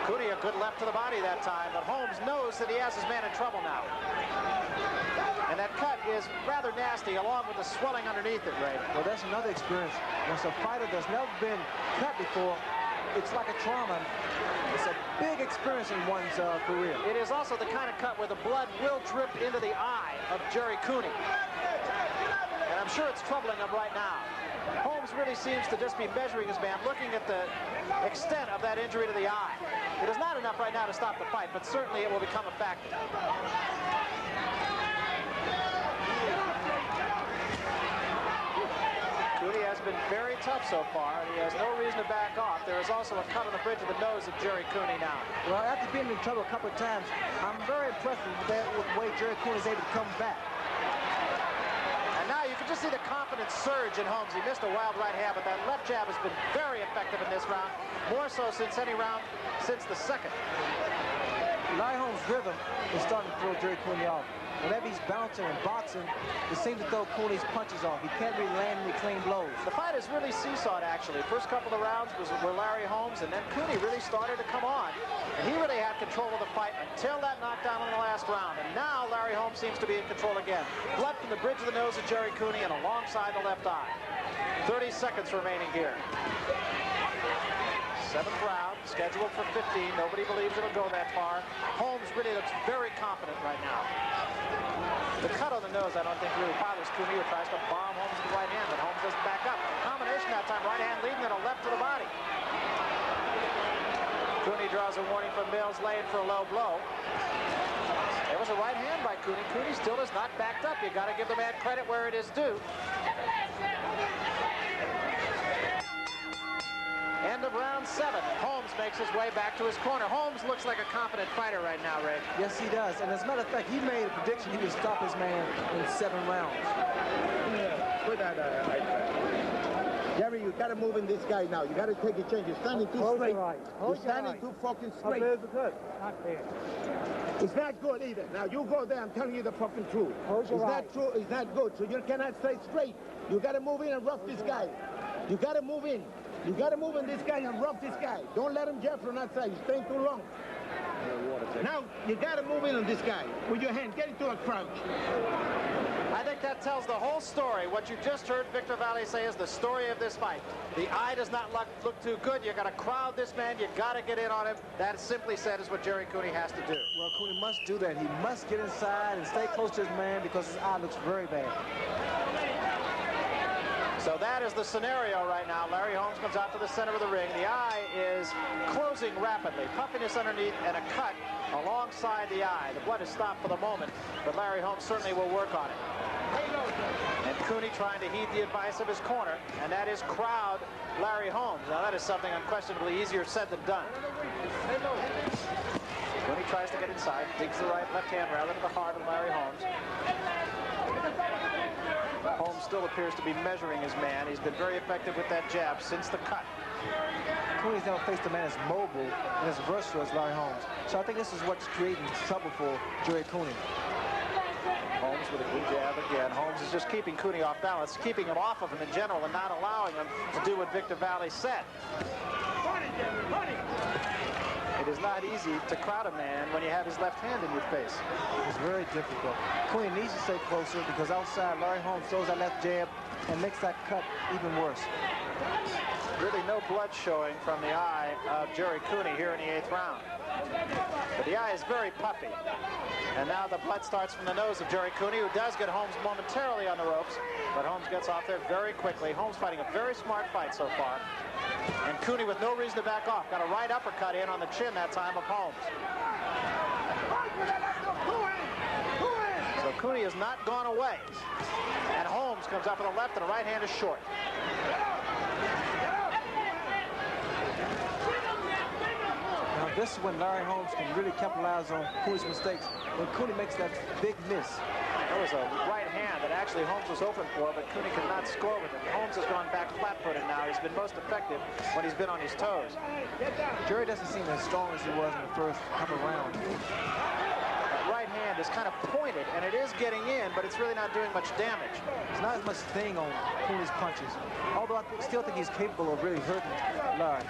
Cooney a good left to the body that time, but Holmes knows that he has his man in trouble now. And that cut is rather nasty, along with the swelling underneath it, Ray. Well, that's another experience. Once a fighter that's never been cut before, it's like a trauma. It's a big experience in one's career. It is also the kind of cut where the blood will drip into the eye of Gerry Cooney. And I'm sure it's troubling him right now. Holmes really seems to just be measuring his man, looking at the extent of that injury to the eye. It is not enough right now to stop the fight, but certainly it will become a factor. Cooney has been very tough so far, and he has no reason to back off. There is also a cut on the bridge of the nose of Gerry Cooney now. Well, after being in trouble a couple of times, I'm very impressed with the way Gerry Cooney is able to come back. And now you can just see the confidence surge in Holmes. He missed a wild right hand, but that left jab has been very effective in this round, more so since any round since the second. Larry Holmes' rhythm is starting to throw Gerry Cooney off. Whenever he's bouncing and boxing, it seems to throw Cooney's punches off. He can't really land any clean blows. The fight is really seesawed, actually. First couple of rounds were Larry Holmes, and then Cooney really started to come on. And he really had control of the fight until that knockdown in the last round. And now Larry Holmes seems to be in control again. Blood from the bridge of the nose of Gerry Cooney and alongside the left eye. 30 seconds remaining here. 7th round, scheduled for 15. Nobody believes it'll go that far. Holmes really looks very confident right now. The cut on the nose, I don't think really bothers Cooney, who tries to bomb Holmes with the right hand, but Holmes doesn't back up. Combination that time, right hand leading and a left to the body. Cooney draws a warning from Mills Lane for a low blow. There was a right hand by Cooney. Cooney still is not backed up. You got to give the man credit where it is due. end of round 7. Holmes makes his way back to his corner. Holmes looks like a confident fighter right now, Ray. Yes, he does. And as a matter of fact, he made a prediction he would stop his man in 7 rounds. Put that, Gerry, you got to move in this guy now. You got to take a change. You're standing too straight. You're standing too fucking straight. It's not good either. Now, you go there. I'm telling you the fucking truth. It's not true. It's not good. So you cannot stay straight. You got to move in and rough this guy. You got to move in. You got to move in this guy and rough this guy. Don't let him jab from that side. He's staying too long. Now, you got to move in on this guy with your hand. Get into a crouch. I think that tells the whole story. What you just heard Victor Valle say is the story of this fight. The eye does not look too good. You got to crowd this man. You got to get in on him. That simply said is what Gerry Cooney has to do. Well, Cooney must do that. He must get inside and stay close to his man because his eye looks very bad. So that is the scenario right now. Larry Holmes comes out to the center of the ring. The eye is closing rapidly. Puffiness underneath and a cut alongside the eye. The blood is stopped for the moment, but Larry Holmes certainly will work on it. And Cooney trying to heed the advice of his corner, and that is crowd Larry Holmes. Now that is something unquestionably easier said than done. Cooney tries to get inside, digs the left hand rather to the heart of Larry Holmes. Holmes still appears to be measuring his man. He's been very effective with that jab since the cut. Cooney's never faced a man as mobile and as versatile as Larry Holmes. So I think this is what's creating trouble for Gerry Cooney. Holmes with a good jab again. Holmes is just keeping Cooney off balance, keeping him off of him in general and not allowing him to do what Victor Valle said. It is not easy to crowd a man when you have his left hand in your face. It's very difficult. Cooney needs to stay closer because outside Larry Holmes throws that left jab and makes that cut even worse. Really no blood showing from the eye of Gerry Cooney here in the 8th round. But the eye is very puffy. And now the blood starts from the nose of Gerry Cooney, who does get Holmes momentarily on the ropes, but Holmes gets off there very quickly. Holmes fighting a very smart fight so far. And Cooney with no reason to back off. Got a right uppercut in on the chin that time of Holmes. So Cooney has not gone away. And Holmes comes up with a left and a right hand is short. Now this is when Larry Holmes can really capitalize on Cooney's mistakes. When Cooney makes that big miss. That was a right hand that actually Holmes was open for, but Cooney could not score with it. Holmes has gone back flat-footed now. He's been most effective when he's been on his toes. Gerry doesn't seem as strong as he was in the first couple rounds. That right hand is kind of pointed, and it is getting in, but it's really not doing much damage. There's not as much sting on Cooney's punches, although I still think he's capable of really hurting Larry.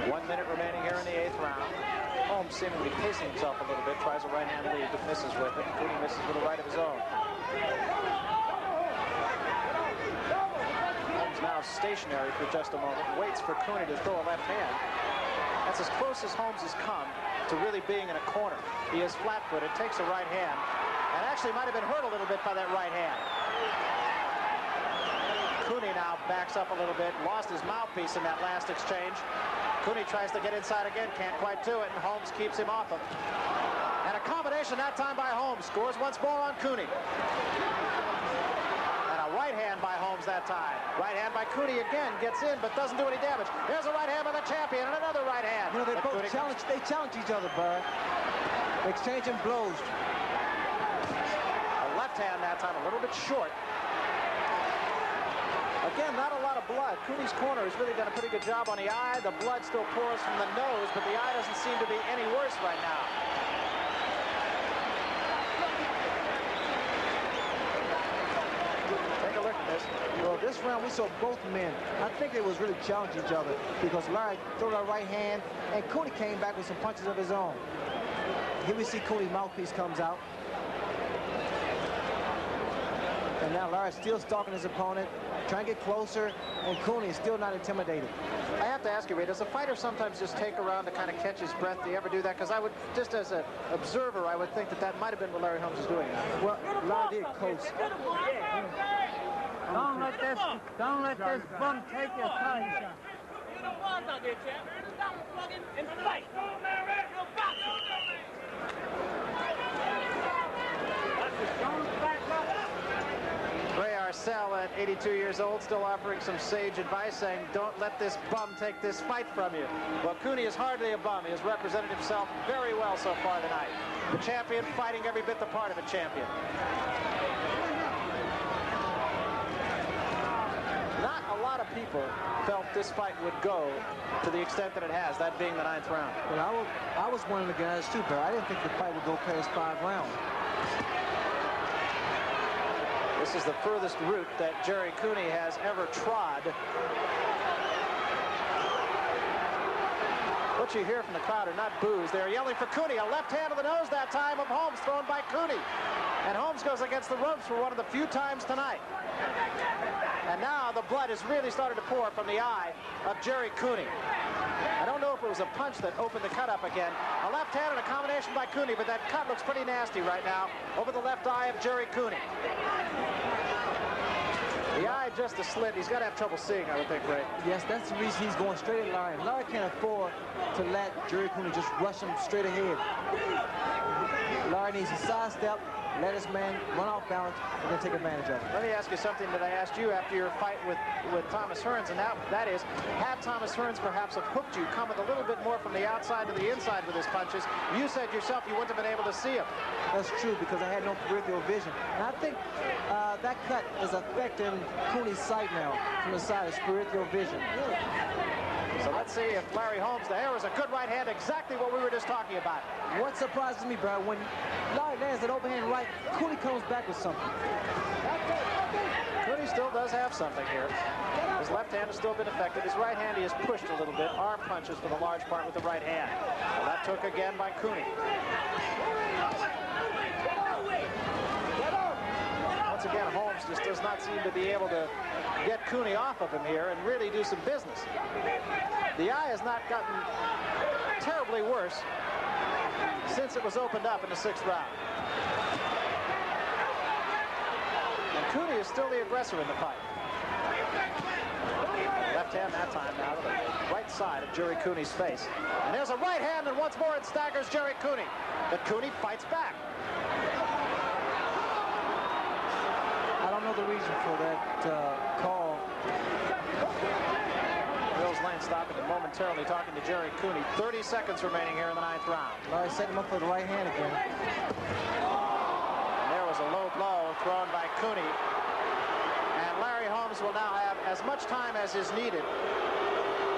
1 minute remaining here in the 8th round. Holmes seemingly pacing himself a little bit, tries a right-hand lead, but misses with it. Cooney misses with a right of his own. Holmes now stationary for just a moment, waits for Cooney to throw a left hand. That's as close as Holmes has come to really being in a corner. He is flat-footed, takes a right hand, and actually might have been hurt a little bit by that right hand. Cooney now backs up a little bit, lost his mouthpiece in that last exchange. Cooney tries to get inside again, can't quite do it, and Holmes keeps him off him. And a combination that time by Holmes, scores once more on Cooney. And a right hand by Holmes that time. Right hand by Cooney again, gets in, but doesn't do any damage. There's a right hand by the champion, and another right hand. You know, they both challenge each other, Bud. Exchanging blows. A left hand that time, a little bit short. Again, not a lot of blood. Cooney's corner has really done a pretty good job on the eye. The blood still pours from the nose, but the eye doesn't seem to be any worse right now. Take a look at this. Well, this round we saw both men. I think they was really challenging each other because Larry threw that right hand, and Cooney came back with some punches of his own. Here we see Cooney's mouthpiece comes out. And now Larry's still stalking his opponent, trying to get closer, and Cooney is still not intimidated. I have to ask you, Ray, does a fighter sometimes just take a round to kind of catch his breath? Do you ever do that? Because I would, just as an observer, I would think that that might have been what Larry Holmes was doing. Well, Larry did coast. Don't let this bum take your time. You know what's out there, champ? Don't plug in and fight. Ray Arcel 82 years old, still offering some sage advice, saying, don't let this bum take this fight from you. Well, Cooney is hardly a bum. He has represented himself very well so far tonight. The champion fighting every bit the part of a champion. Not a lot of people felt this fight would go to the extent that it has, that being the 9th round. Well, I was one of the guys too, but I didn't think the fight would go past 5 rounds. This is the furthest route that Gerry Cooney has ever trod. What you hear from the crowd are not boos. They're yelling for Cooney. A left hand to the nose that time of Holmes, thrown by Cooney. And Holmes goes against the ropes for one of the few times tonight. And now the blood has really started to pour from the eye of Gerry Cooney. I don't know if it was a punch that opened the cut up again. A left hand and a combination by Cooney, but that cut looks pretty nasty right now over the left eye of Gerry Cooney. The eye just a slit. He's got to have trouble seeing, I would think, Ray. Yes, that's the reason he's going straight at Larry. Larry can't afford to let Gerry Cooney just rush him straight ahead. Larry needs to sidestep, let his man run off balance, and then take advantage of it. Let me ask you something that I asked you after your fight with Thomas Hearns, and that is, had Thomas Hearns perhaps have hooked you, come with a little bit more from the outside to the inside with his punches, you said yourself you wouldn't have been able to see him. That's true, because I had no peripheral vision. And I think that cut is affecting Cooney's sight now from the side, his peripheral vision. So let's see if Larry Holmes, there was a good right hand, exactly what we were just talking about. What surprises me, Brad, when Larry lands that overhand right, Cooney comes back with something. Cooney still does have something here. His left hand has still been affected. His right hand he has pushed a little bit. Arm punches for the large part with the right hand. Well, that took again by Cooney. Once again, Holmes just does not seem to be able to get Cooney off of him here and really do some business. The eye has not gotten terribly worse since it was opened up in the 6th round. And Cooney is still the aggressor in the fight. Left hand that time now to the right side of Gerry Cooney's face. And there's a right hand, and once more it staggers Gerry Cooney. But Cooney fights back. I don't know the reason for that call. Mills Lane stopping and momentarily talking to Gerry Cooney. 30 seconds remaining here in the 9th round. Larry set him up for the right hand again. And there was a low blow thrown by Cooney. And Larry Holmes will now have as much time as is needed.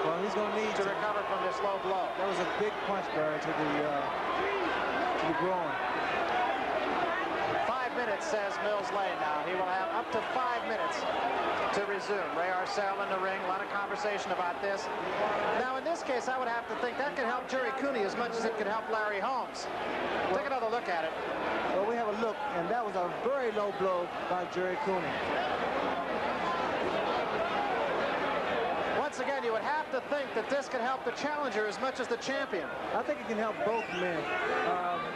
Well, he's going to need to recover from this low blow. That was a big punch, Barry, to the groin. 5 minutes, says Mills Lane now. He will have up to 5 minutes to resume. Ray Arcel in the ring. A lot of conversation about this. Now, in this case, I would have to think that could help Gerry Cooney as much as it could help Larry Holmes. Take another look at it. Well, we have a look, and that was a very low blow by Gerry Cooney. Once again, you would have to think that this could help the challenger as much as the champion. I think it can help both men.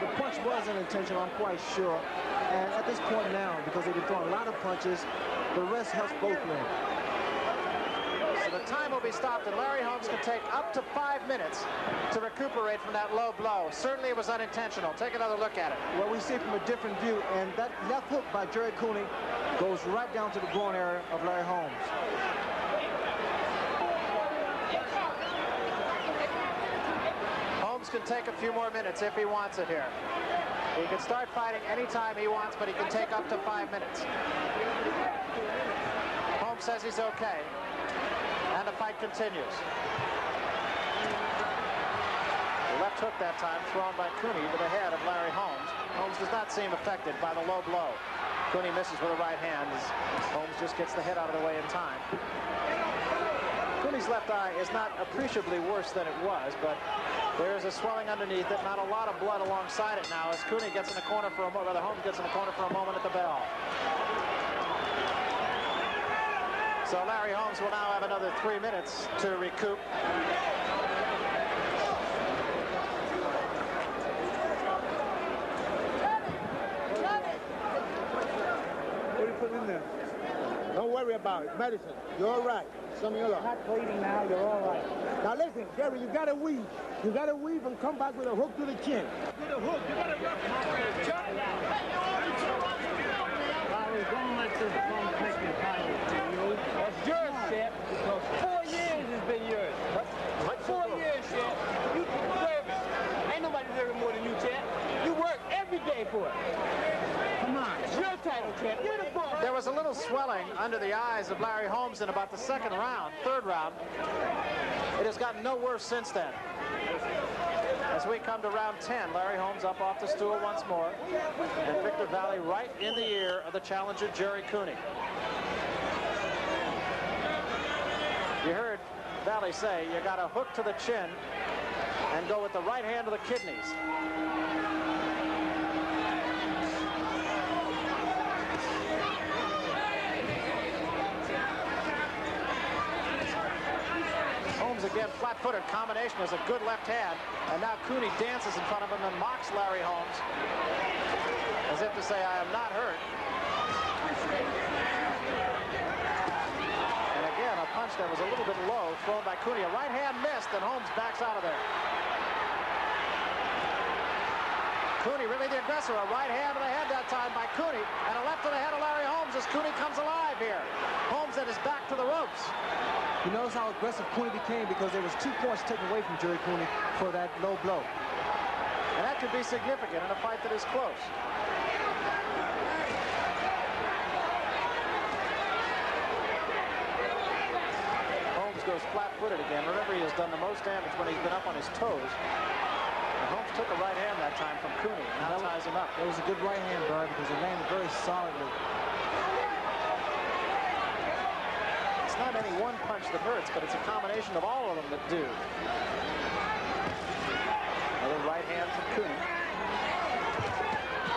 The punch wasn't intentional, I'm quite sure. And at this point now, because they've been throwing a lot of punches, the rest helps both men. So the time will be stopped, and Larry Holmes can take up to 5 minutes to recuperate from that low blow. Certainly it was unintentional. Take another look at it. Well, we see it from a different view, and that left hook by Gerry Cooney goes right down to the groin area of Larry Holmes. Holmes can take a few more minutes if he wants it here. He can start fighting anytime he wants, but he can take up to 5 minutes. Holmes says he's okay, and the fight continues. The left hook that time thrown by Cooney to the head of Larry Holmes. Holmes does not seem affected by the low blow. Cooney misses with a right hand as Holmes just gets the head out of the way in time. Cooney's left eye is not appreciably worse than it was, but there is a swelling underneath it, not a lot of blood alongside it now as Cooney gets in the corner for a moment, rather Holmes gets in the corner for a moment at the bell. So Larry Holmes will now have another 3 minutes to recoup. What do you put in there? Don't worry about it. Medicine. You're all right. Some of your not bleeding now. You're all right. Now listen, Gerry, you got to weave. You got to weave and come back with a hook to the chin. With a hook. You got to rough. Joe, don't let this bum take your title from you. That's yours, Chef. 4 years has been yours. 4 years, Chef. You deserve it. Ain't nobody deserving more than you, Chef. You work every day for it. Come on, it's your title, Chef. You're the boss. There was a little swelling under the eyes of Larry Holmes in about the third round. It has gotten no worse since then. As we come to round 10, Larry Holmes up off the stool once more, and Victor Valley right in the ear of the challenger, Gerry Cooney. You heard Valley say you got a hook to the chin and go with the right hand to the kidneys. Holmes again, flat-footed combination is a good left hand, and now Cooney dances in front of him and mocks Larry Holmes as if to say, I am not hurt. And again, a punch that was a little bit low thrown by Cooney. A right hand missed, and Holmes backs out of there. Cooney really the aggressor. A right hand to the head that time by Cooney, and a left to the head of Larry Holmes as Cooney comes alive here. Holmes at his back to the ropes. You notice how aggressive Cooney became because there was 2 points taken away from Gerry Cooney for that low blow. And that could be significant in a fight that is close. Holmes goes flat-footed again. Remember, he has done the most damage when he's been up on his toes. And Holmes took a right hand that time from Cooney. Now ties him up. That was a good right hand, Barry, because it landed very solidly. It's not any one punch that hurts, but it's a combination of all of them that do. Another right hand from Cooney.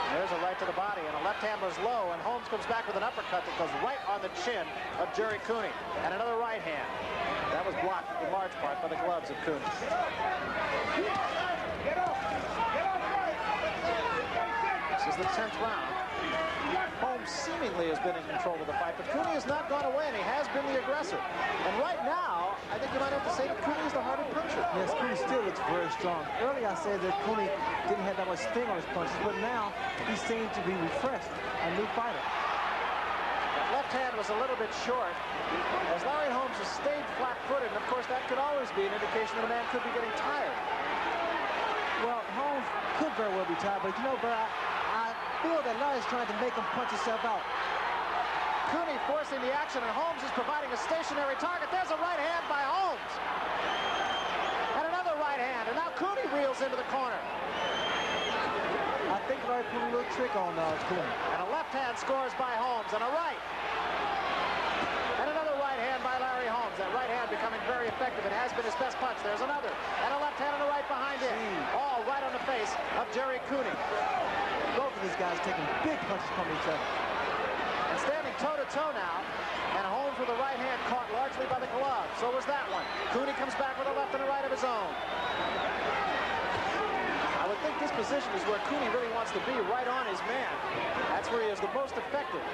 There's a right to the body, and a left hand was low, and Holmes comes back with an uppercut that goes right on the chin of Gerry Cooney. And another right hand. That was blocked in large part by the gloves of Cooney. This is the 10th round. Holmes seemingly has been in control of the fight, but Cooney has not gone away, and he has been the aggressor. And right now, I think you might have to say that Cooney is the harder puncher. Yes, Cooney still looks very strong. Earlier I said that Cooney didn't have that much sting on his punches, but now he seems to be refreshed, a new fighter. That left hand was a little bit short, as Larry Holmes has stayed flat-footed, and of course that could always be an indication that a man could be getting tired. Well, Holmes could very well be tired, but you know, Bert, I feel that Larry's trying to make him punch himself out. Cooney forcing the action, and Holmes is providing a stationary target. There's a right hand by Holmes. And another right hand, and now Cooney reels into the corner. I think Larry put a little trick on Cooney. And a left hand scores by Holmes, and a right. And another right hand by Larry Holmes. That right hand becoming very effective. It has been his best punch. There's another. And a left hand and a right behind it. All right on the face of Gerry Cooney. Both of these guys taking big punches from each other. And standing toe-to-toe now, and Holmes with a right hand caught largely by the glove. So was that one. Cooney comes back with a left and a right of his own. I would think this position is where Cooney really wants to be, right on his man. That's where he is the most effective.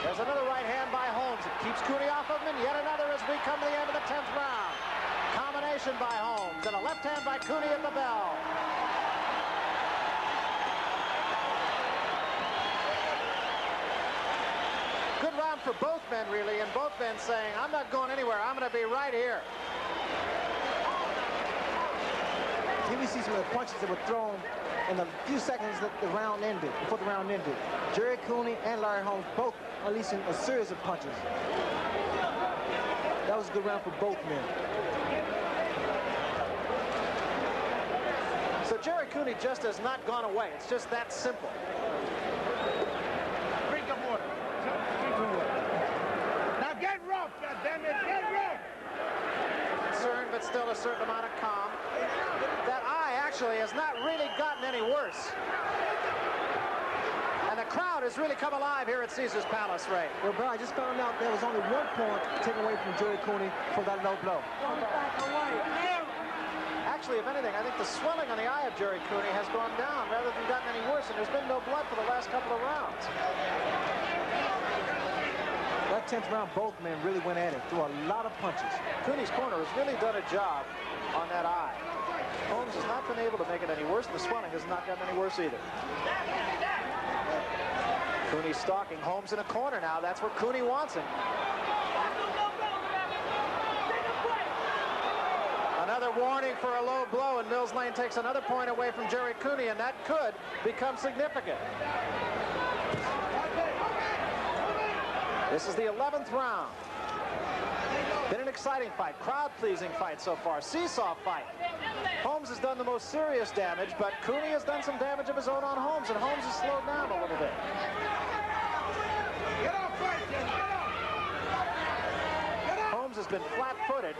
There's another right hand by Holmes. It keeps Cooney off of him, and yet another as we come to the end of the 10th round. Combination by Holmes, and a left hand by Cooney at the bell. Good round for both men, really, and both men saying, I'm not going anywhere. I'm going to be right here. Here we see some of the punches that were thrown in the few seconds that the round ended, before the round ended. Gerry Cooney and Larry Holmes both unleashing a series of punches. That was a good round for both men. So Gerry Cooney just has not gone away. It's just that simple. Drink of water. Now get rough, goddammit, get rough! Concerned, but still a certain amount of calm. That eye actually has not really gotten any worse. And the crowd has really come alive here at Caesar's Palace, Ray. Well, bro, I just found out there was only 1 point taken away from Gerry Cooney for that low blow. Actually, if anything, I think the swelling on the eye of Gerry Cooney has gone down rather than gotten any worse, and there's been no blood for the last couple of rounds. That 10th round, both men really went at it, threw a lot of punches. Cooney's corner has really done a job on that eye. Holmes has not been able to make it any worse. The swelling has not gotten any worse either. Cooney stalking Holmes in a corner now. That's where Cooney wants him. Another warning for a low blow, and Mills Lane takes another point away from Gerry Cooney, and that could become significant. This is the 11th round. Been an exciting fight, crowd-pleasing fight so far, seesaw fight. Holmes has done the most serious damage, but Cooney has done some damage of his own on Holmes, and Holmes has slowed down a little bit. Holmes has been flat-footed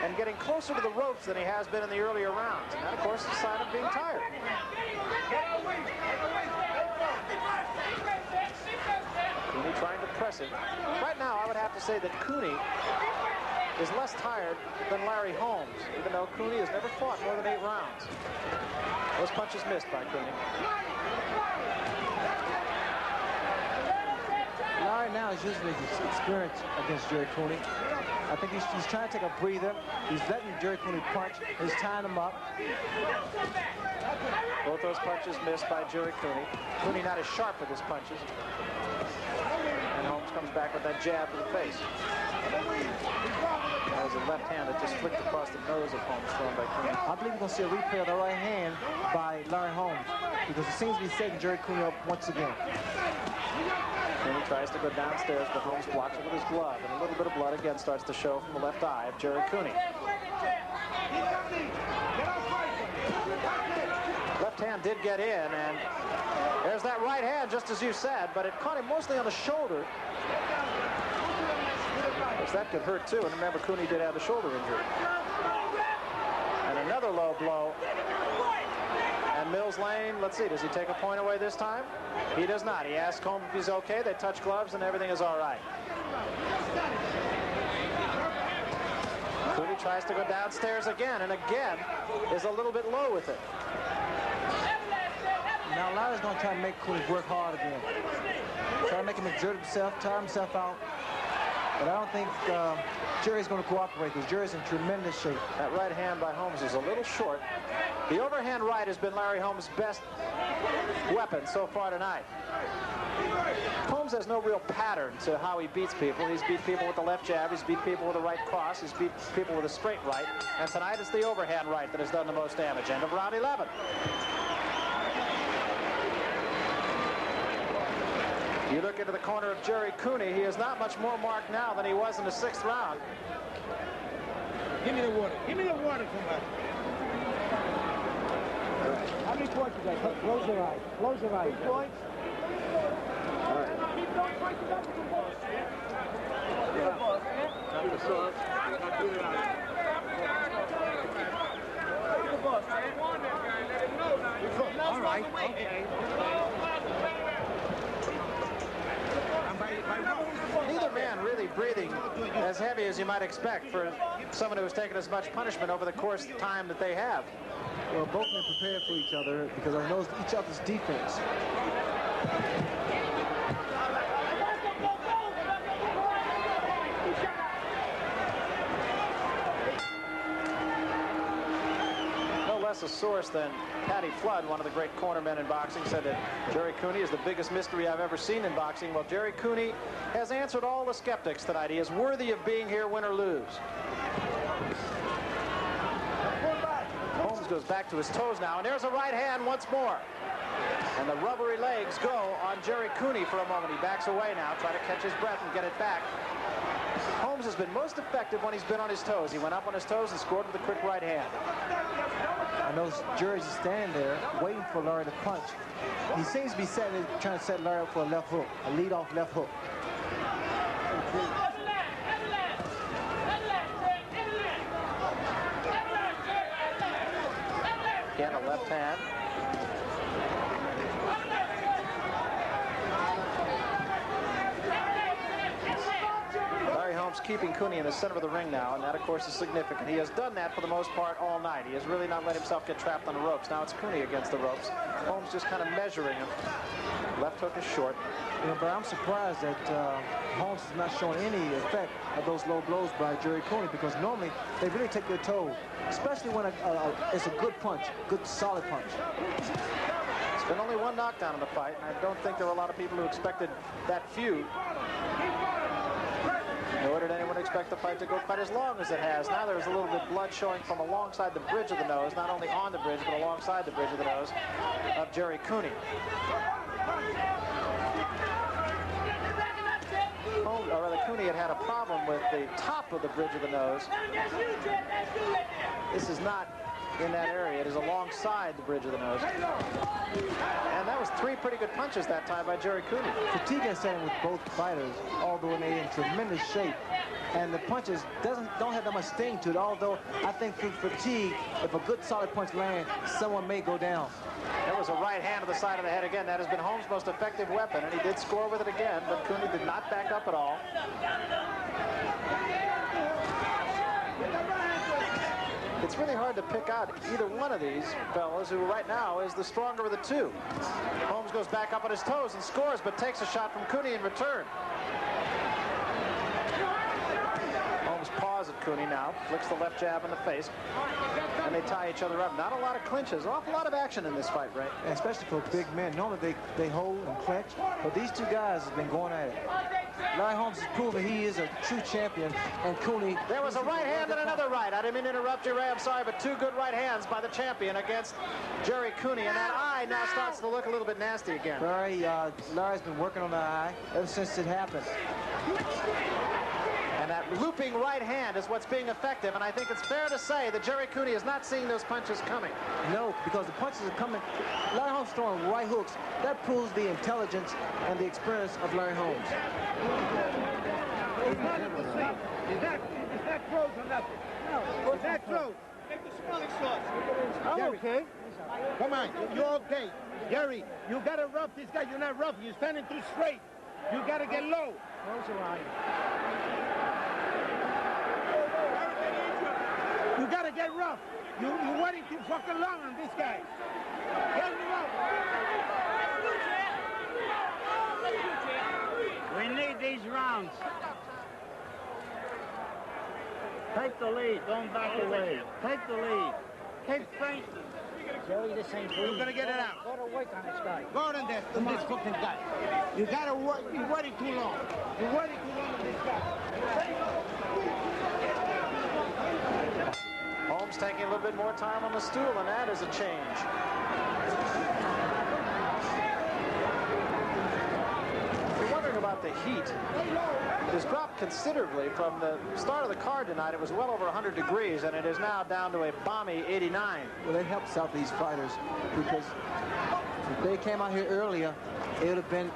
and getting closer to the ropes than he has been in the earlier rounds. And that, of course, is a sign of being tired. Cooney trying to press him. Right now, I would have to say that Cooney is less tired than Larry Holmes, even though Cooney has never fought more than 8 rounds. Those punches missed by Cooney. Larry now is using his experience against Gerry Cooney. I think he's trying to take a breather. He's letting Gerry Cooney punch. He's tying him up. Both those punches missed by Gerry Cooney. Cooney not as sharp with his punches. And Holmes comes back with that jab to the face. That was a left hand that just flicked across the nose of Holmes, thrown by Cooney. I believe we're going to see a replay of the right hand by Larry Holmes, because it seems to be setting Gerry Cooney up once again. Cooney tries to go downstairs, but Holmes blocks it with his glove, and a little bit of blood again starts to show from the left eye of Gerry Cooney. Left hand did get in, and there's that right hand, just as you said, but it caught him mostly on the shoulder. Because that could hurt too, and remember, Cooney did have the shoulder injury. And another low blow. And Mills Lane, let's see, does he take a point away this time? He does not. He asks Holmes if he's okay. They touch gloves, and everything is all right. Cooney tries to go downstairs again, and again is a little bit low with it. Now Larry's going to try to make Cooney work hard again. Try to make him exert himself, tire himself out. But I don't think Gerry's going to cooperate, because Gerry's in tremendous shape. That right hand by Holmes is a little short. The overhand right has been Larry Holmes' best weapon so far tonight. Holmes has no real pattern to how he beats people. He's beat people with the left jab. He's beat people with a right cross. He's beat people with a straight right. And tonight it's the overhand right that has done the most damage. End of round 11. You look into the corner of Gerry Cooney. He is not much more marked now than he was in the 6th round. Give me the water. Give me the water, somebody. How many points you got? Close your eyes. Close your eyes. 3 points. All right. All right. Okay. Neither man really breathing as heavy as you might expect for someone who has taken as much punishment over the course of time that they have. Well, both men prepared for each other because they know each other's defense. A source than Patty Flood, one of the great cornermen in boxing, said that Gerry Cooney is the biggest mystery I've ever seen in boxing. Well, Gerry Cooney has answered all the skeptics tonight. He is worthy of being here, win or lose. Holmes goes back to his toes now, and there's a right hand once more. And the rubbery legs go on Gerry Cooney for a moment. He backs away now, trying to catch his breath and get it back. Holmes has been most effective when he's been on his toes. He went up on his toes and scored with a quick right hand. I know Gerry's standing there waiting for Larry to punch. He seems to be trying to set Larry up for a left hook, a lead-off left hook. Again, a left hand. Larry Holmes keeping Cooney in the center of the ring now, and that, of course, is significant. He has done that for the most part all night. He has really not let himself get trapped on the ropes. Now it's Cooney against the ropes. Holmes just kind of measuring him. Left hook is short. You know, but I'm surprised that Holmes is not showing any effect of those low blows by Gerry Cooney, because normally they really take their toll, especially when it's a good punch, good solid punch. There's been only one knockdown in the fight, and I don't think there were a lot of people who expected that feud. Nor did anyone expect the fight to go quite as long as it has. Now there's a little bit of blood showing from alongside the bridge of the nose, not only on the bridge, but alongside the bridge of the nose of Gerry Cooney. Holmes, or rather, Cooney had a problem with the top of the bridge of the nose. This is not in that area. It is alongside the bridge of the nose. And that was 3 pretty good punches that time by Gerry Cooney. Fatigue has set in with both fighters, although they're in tremendous shape. And the punches don't have that much sting to it, although I think through fatigue, if a good solid punch lands, someone may go down. There was a right hand to the side of the head again. That has been Holmes' most effective weapon, and he did score with it again, but Cooney did not back up at all. It's really hard to pick out either one of these fellas, who right now is the stronger of the two. Holmes goes back up on his toes and scores, but takes a shot from Cooney in return. Holmes paws at Cooney now, flicks the left jab in the face, and they tie each other up. Not a lot of clinches, an awful lot of action in this fight, Ray. And especially for big men. Normally they hold and clinch, but these two guys have been going at it. Larry Holmes has proven he is a true champion, and Cooney... There was a right hand and another right. I didn't mean to interrupt you, Ray. I'm sorry, but 2 good right hands by the champion against Gerry Cooney, and that eye now starts to look a little bit nasty again. Larry's been working on the eye ever since it happened. And that looping right hand is what's being effective, and I think it's fair to say that Gerry Cooney is not seeing those punches coming. No, because the punches are coming. Larry Holmes throwing right hooks. That proves the intelligence and the experience of Larry Holmes. It's not in the seat. Is that close or nothing? No. Is that close? Make the smelling sauce. I'm okay. Come on, you're okay. Gerry, you gotta rough this guy. You're not rough. You're standing too straight. You gotta get low. Close your eye. You gotta get rough. You're waiting too fucking long on this guy. Get him up. We need these rounds. Take the lead. Don't back away. Take the lead. Keep fainting. Gerry, this ain't You're gonna get it out. Go to work on this guy. Go on there, on this fucking guy. You gotta work. You're waiting too long. You're waiting too long on this guy. Holmes taking a little bit more time on the stool, and that is a change. If you're wondering about the heat, it has dropped considerably from the start of the card tonight. It was well over 100 degrees, and it is now down to a balmy 89. Well, it helps out these fighters, because if they came out here earlier, it would have been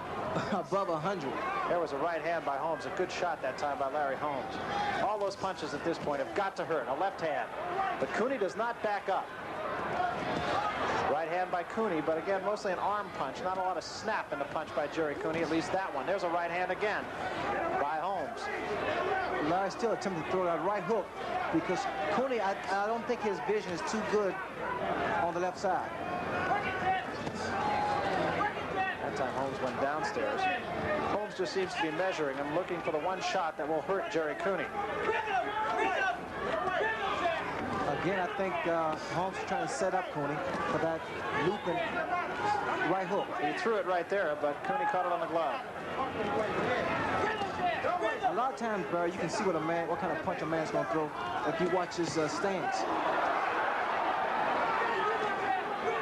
above 100. There was a right hand by Holmes, a good shot that time by Larry Holmes. All those punches at this point have got to hurt. A left hand, but Cooney does not back up. Right hand by Cooney, but again, mostly an arm punch. Not a lot of snap in the punch by Gerry Cooney, at least that one. There's a right hand again by Holmes. Larry still attempting to throw that right hook, because Cooney, I don't think his vision is too good on the left side. That time Holmes went downstairs. Holmes just seems to be measuring and looking for the one shot that will hurt Gerry Cooney. Again, I think Holmes is trying to set up Cooney for that looping right hook. He threw it right there, but Cooney caught it on the glove. A lot of times, Barry, you can see what kind of punch a man's going to throw if you watch his stance.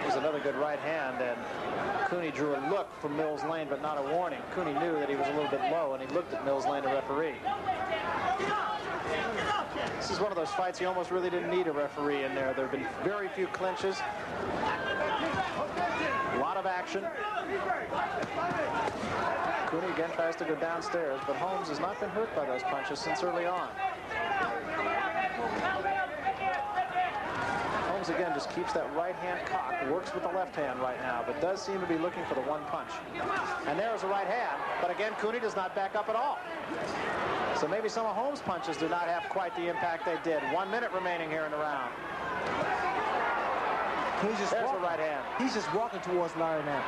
There's another good right hand, and Cooney drew a look from Mills Lane, but not a warning. Cooney knew that he was a little bit low, and he looked at Mills Lane, the referee. This is one of those fights you almost really didn't need a referee in there. There have been very few clinches. A lot of action. Cooney again tries to go downstairs, but Holmes has not been hurt by those punches since early on. Holmes again just keeps that right hand cocked, works with the left hand right now, but does seem to be looking for the one punch. And there's a right hand, but again, Cooney does not back up at all. So maybe some of Holmes' punches do not have quite the impact they did. 1 minute remaining here in the round. There's the right hand. He's just walking towards Larry now.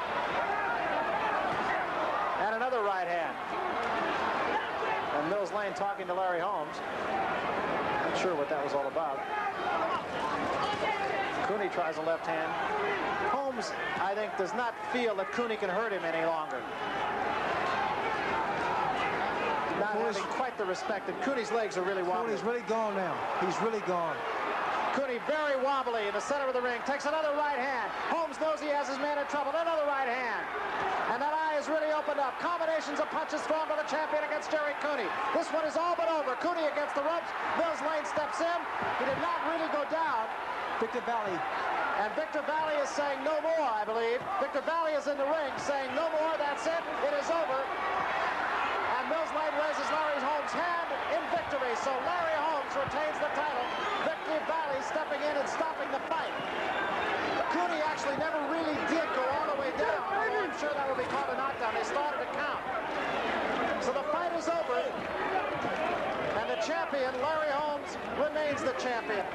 And another right hand. And Mills Lane talking to Larry Holmes. Not sure what that was all about. Cooney tries a left hand. Holmes, I think, does not feel that Cooney can hurt him any longer. Not having quite the respect, and Cooney's legs are really wobbly. Cooney's really gone now. He's really gone. Cooney very wobbly in the center of the ring. Takes another right hand. Holmes knows he has his man in trouble. Another right hand. And that eye is really opened up. Combinations of punches thrown by the champion against Gerry Cooney. This one is all but over. Cooney against the ropes. Mills Lane steps in. He did not really go down. Victor Valley. And Victor Valley is saying no more, I believe. Victor Valley is in the ring saying no more. That's it. It is over. And Mills Lane raises Larry Holmes' hand in victory. So Larry Holmes retains the title. Victor Valley stepping in and stopping the fight. Cooney actually never really did go all the way down. Although I'm sure that will be called a knockdown. They started to count. So the fight is over. And the champion, Larry Holmes, remains the champion.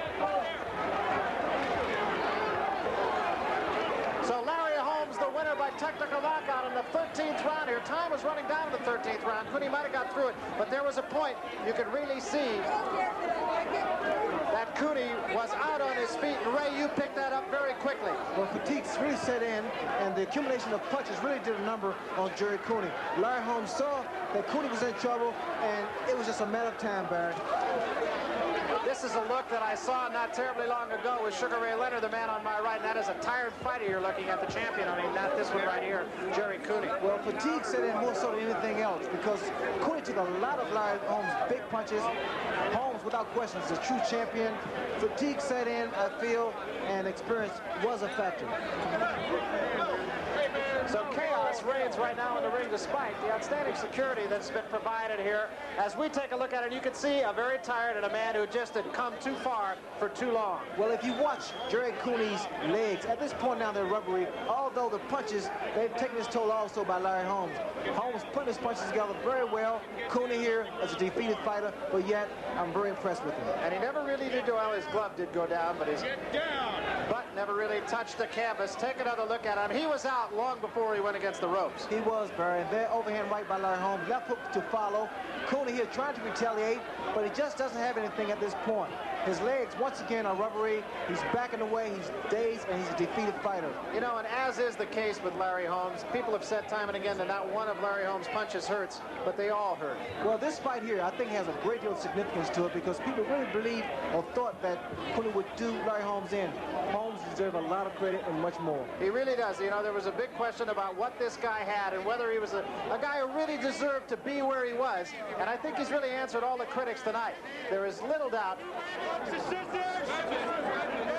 So Larry Holmes, the winner by technical knockout in the 13th round here. Time was running down in the 13th round. Cooney might have got through it, but there was a point you could really see that Cooney was out on his feet. And Ray, you picked that up very quickly. Well, fatigue really set in, and the accumulation of punches really did a number on Gerry Cooney. Larry Holmes saw that Cooney was in trouble, and it was just a matter of time, Barry. This is a look that I saw not terribly long ago with Sugar Ray Leonard, the man on my right. And that is a tired fighter you're looking at, the champion. I mean, not this one right here, Gerry Cooney. Well, fatigue set in more so than anything else because Cooney took a lot of Larry Holmes' big punches. Holmes, without question, is a true champion. Fatigue set in, I feel, and experience was a factor. So chaos reigns right now in the ring despite the outstanding security that's been provided here. As we take a look at it, you can see a very tired and a man who just had come too far for too long. Well, if you watch Gerry Cooney's legs, at this point now they're rubbery, although the punches, they've taken its toll also by Larry Holmes. Holmes putting his punches together very well. Cooney here as a defeated fighter, but yet I'm very impressed with him. And he never really did go well. His glove did go down, but his butt never really touched the canvas. Take another look at him. He was out long before he went against the ropes. He was, Barry. There, overhand right by Larry Holmes. Left hook to follow. Cooney here trying to retaliate, but he just doesn't have anything at this point. His legs, once again, are rubbery. He's backing away. He's dazed, and he's a defeated fighter. You know, and as is the case with Larry Holmes, people have said time and again that not one of Larry Holmes' punches hurts, but they all hurt. Well, this fight here, I think, has a great deal of significance to it because people really believed or thought that Cooney would do Larry Holmes in. Holmes deserves a lot of credit and much more. He really does. You know, there was a big question about what this guy had and whether he was a guy who really deserved to be where he was. And I think he's really answered all the critics tonight. There is little doubt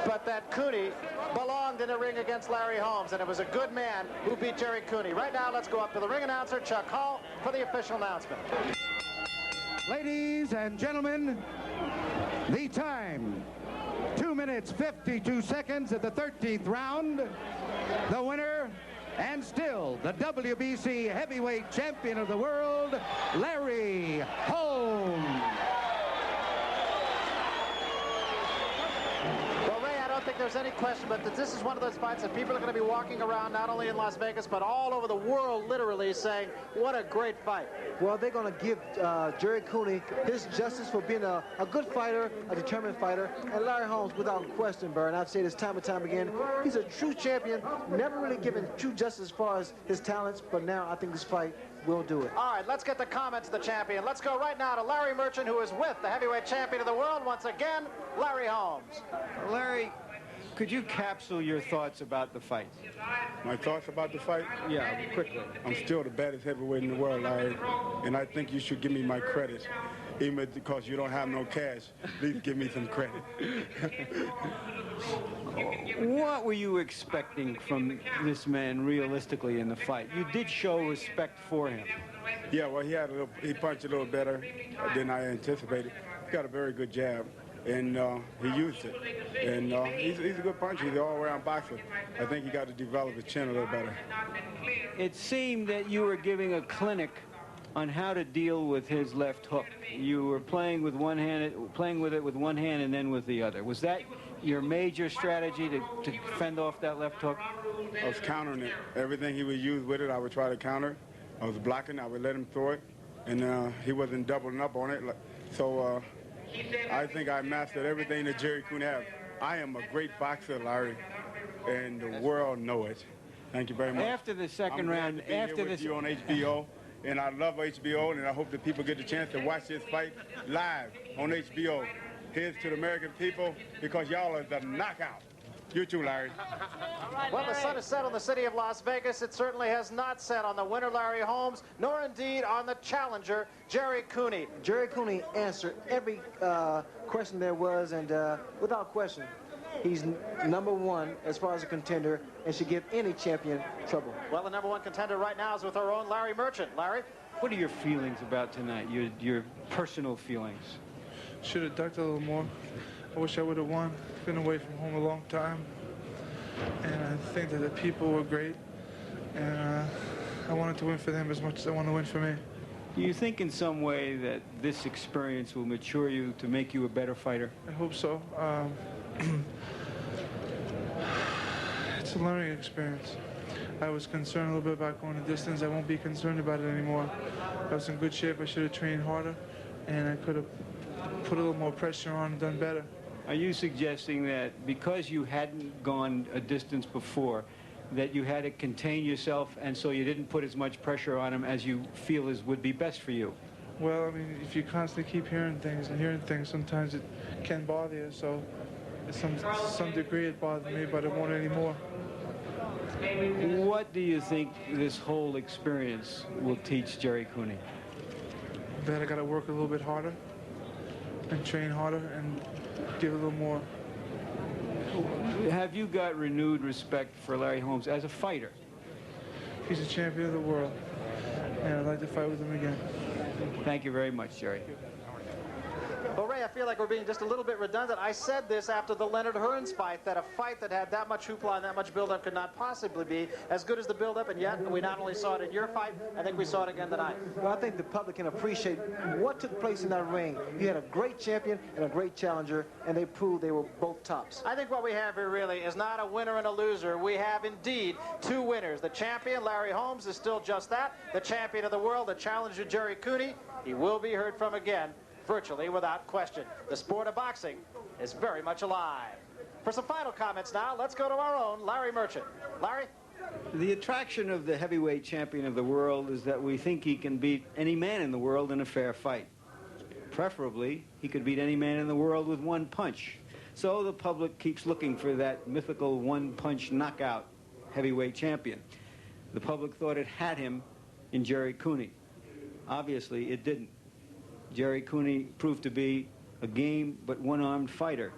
but that Cooney belonged in a ring against Larry Holmes, and it was a good man who beat Gerry Cooney. Right now, let's go up to the ring announcer, Chuck Hall, for the official announcement. Ladies and gentlemen, the time, 2 minutes, 52 seconds at the 13th round. The winner, and still the WBC heavyweight champion of the world, Larry Holmes. I don't think there's any question but that this is one of those fights that people are going to be walking around not only in Las Vegas but all over the world literally saying what a great fight. Well, they're going to give Gerry Cooney his justice for being a good fighter, a determined fighter, and Larry Holmes without question, Burr, and I've said this time and time again, he's a true champion, never really given true justice as far as his talents, but now I think this fight will do it. All right, let's get the comments of the champion. Let's go right now to Larry Merchant, who is with the heavyweight champion of the world once again, Larry Holmes. Larry, could you capsule your thoughts about the fight? My thoughts about the fight? Yeah, quickly. I'm still the baddest heavyweight in the world, Larry, and I think you should give me my credit. Even because you don't have no cash, at least give me some credit. What were you expecting from this man realistically in the fight? You did show respect for him. Yeah, well, he punched a little better than I anticipated. He got a very good jab, and he used it. And he's a good puncher. He's an all-around boxer. I think he got to develop his chin a little better. It seemed that you were giving a clinic on how to deal with his left hook. You were playing with one hand, playing with it with one hand and then with the other. Was that your major strategy to fend off that left hook? I was countering it. Everything he would use with it, I would try to counter. I was blocking. I would let him throw it, and he wasn't doubling up on it. So I think I mastered everything that Gerry Cooney has. I am a great boxer, Larry, and the world know it. Thank you very much. After the second round, after this, you on HBO, and I love HBO, and I hope that people get the chance to watch this fight live on HBO. Here's to the American people, because y'all are the knockout. You too, Larry. Well, the sun is set on the city of Las Vegas. It certainly has not set on the winner, Larry Holmes, nor indeed on the challenger, Gerry Cooney. Gerry Cooney answered every question there was, and without question, he's #1 as far as a contender and should give any champion trouble. Well, the #1 contender right now is with our own Larry Merchant. Larry? What are your feelings about tonight, your personal feelings? Should have ducked a little more. I wish I would have won. Been away from home a long time. And I think that the people were great. And I wanted to win for them as much as I want to win for me. Do you think in some way that this experience will mature you to make you a better fighter? I hope so. It's a learning experience. I was concerned a little bit about going the distance. I won't be concerned about it anymore. I was in good shape. I should have trained harder. And I could have put a little more pressure on and done better. Are you suggesting that because you hadn't gone a distance before, that you had to contain yourself, and so you didn't put as much pressure on him as you feel would be best for you? Well, I mean, if you constantly keep hearing things, sometimes it can bother you. So, to some degree, it bothered me, but it won't anymore. What do you think this whole experience will teach Gerry Cooney? That I got to work a little bit harder and train harder and give a little more. Have you got renewed respect for Larry Holmes as a fighter? He's a champion of the world, and I'd like to fight with him again. Thank you very much, Gerry. Well, Ray, I feel like we're being just a little bit redundant. I said this after the Leonard Hearns fight, that a fight that had that much hoopla and that much build-up could not possibly be as good as the build-up, and yet we not only saw it in your fight, I think we saw it again tonight. Well, I think the public can appreciate what took place in that ring. You had a great champion and a great challenger, and they proved they were both tops. I think what we have here really is not a winner and a loser. We have indeed two winners. The champion, Larry Holmes, is still just that. The champion of the world, the challenger, Gerry Cooney, he will be heard from again, virtually without question. The sport of boxing is very much alive. For some final comments now, let's go to our own Larry Merchant. Larry? The attraction of the heavyweight champion of the world is that we think he can beat any man in the world in a fair fight. Preferably, he could beat any man in the world with one punch. So the public keeps looking for that mythical one-punch knockout heavyweight champion. The public thought it had him in Gerry Cooney. Obviously, it didn't. Gerry Cooney proved to be a game but one-armed fighter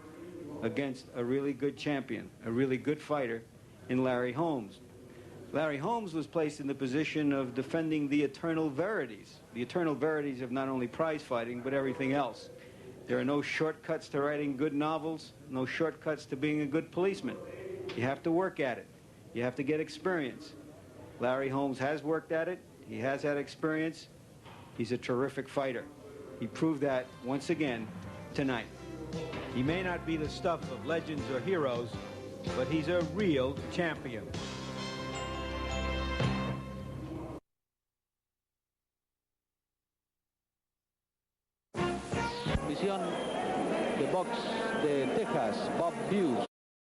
against a really good champion, a really good fighter in Larry Holmes. Larry Holmes was placed in the position of defending the eternal verities of not only prize fighting but everything else. There are no shortcuts to writing good novels, no shortcuts to being a good policeman. You have to work at it. You have to get experience. Larry Holmes has worked at it. He has had experience. He's a terrific fighter. He proved that once again tonight. He may not be the stuff of legends or heroes, but he's a real champion.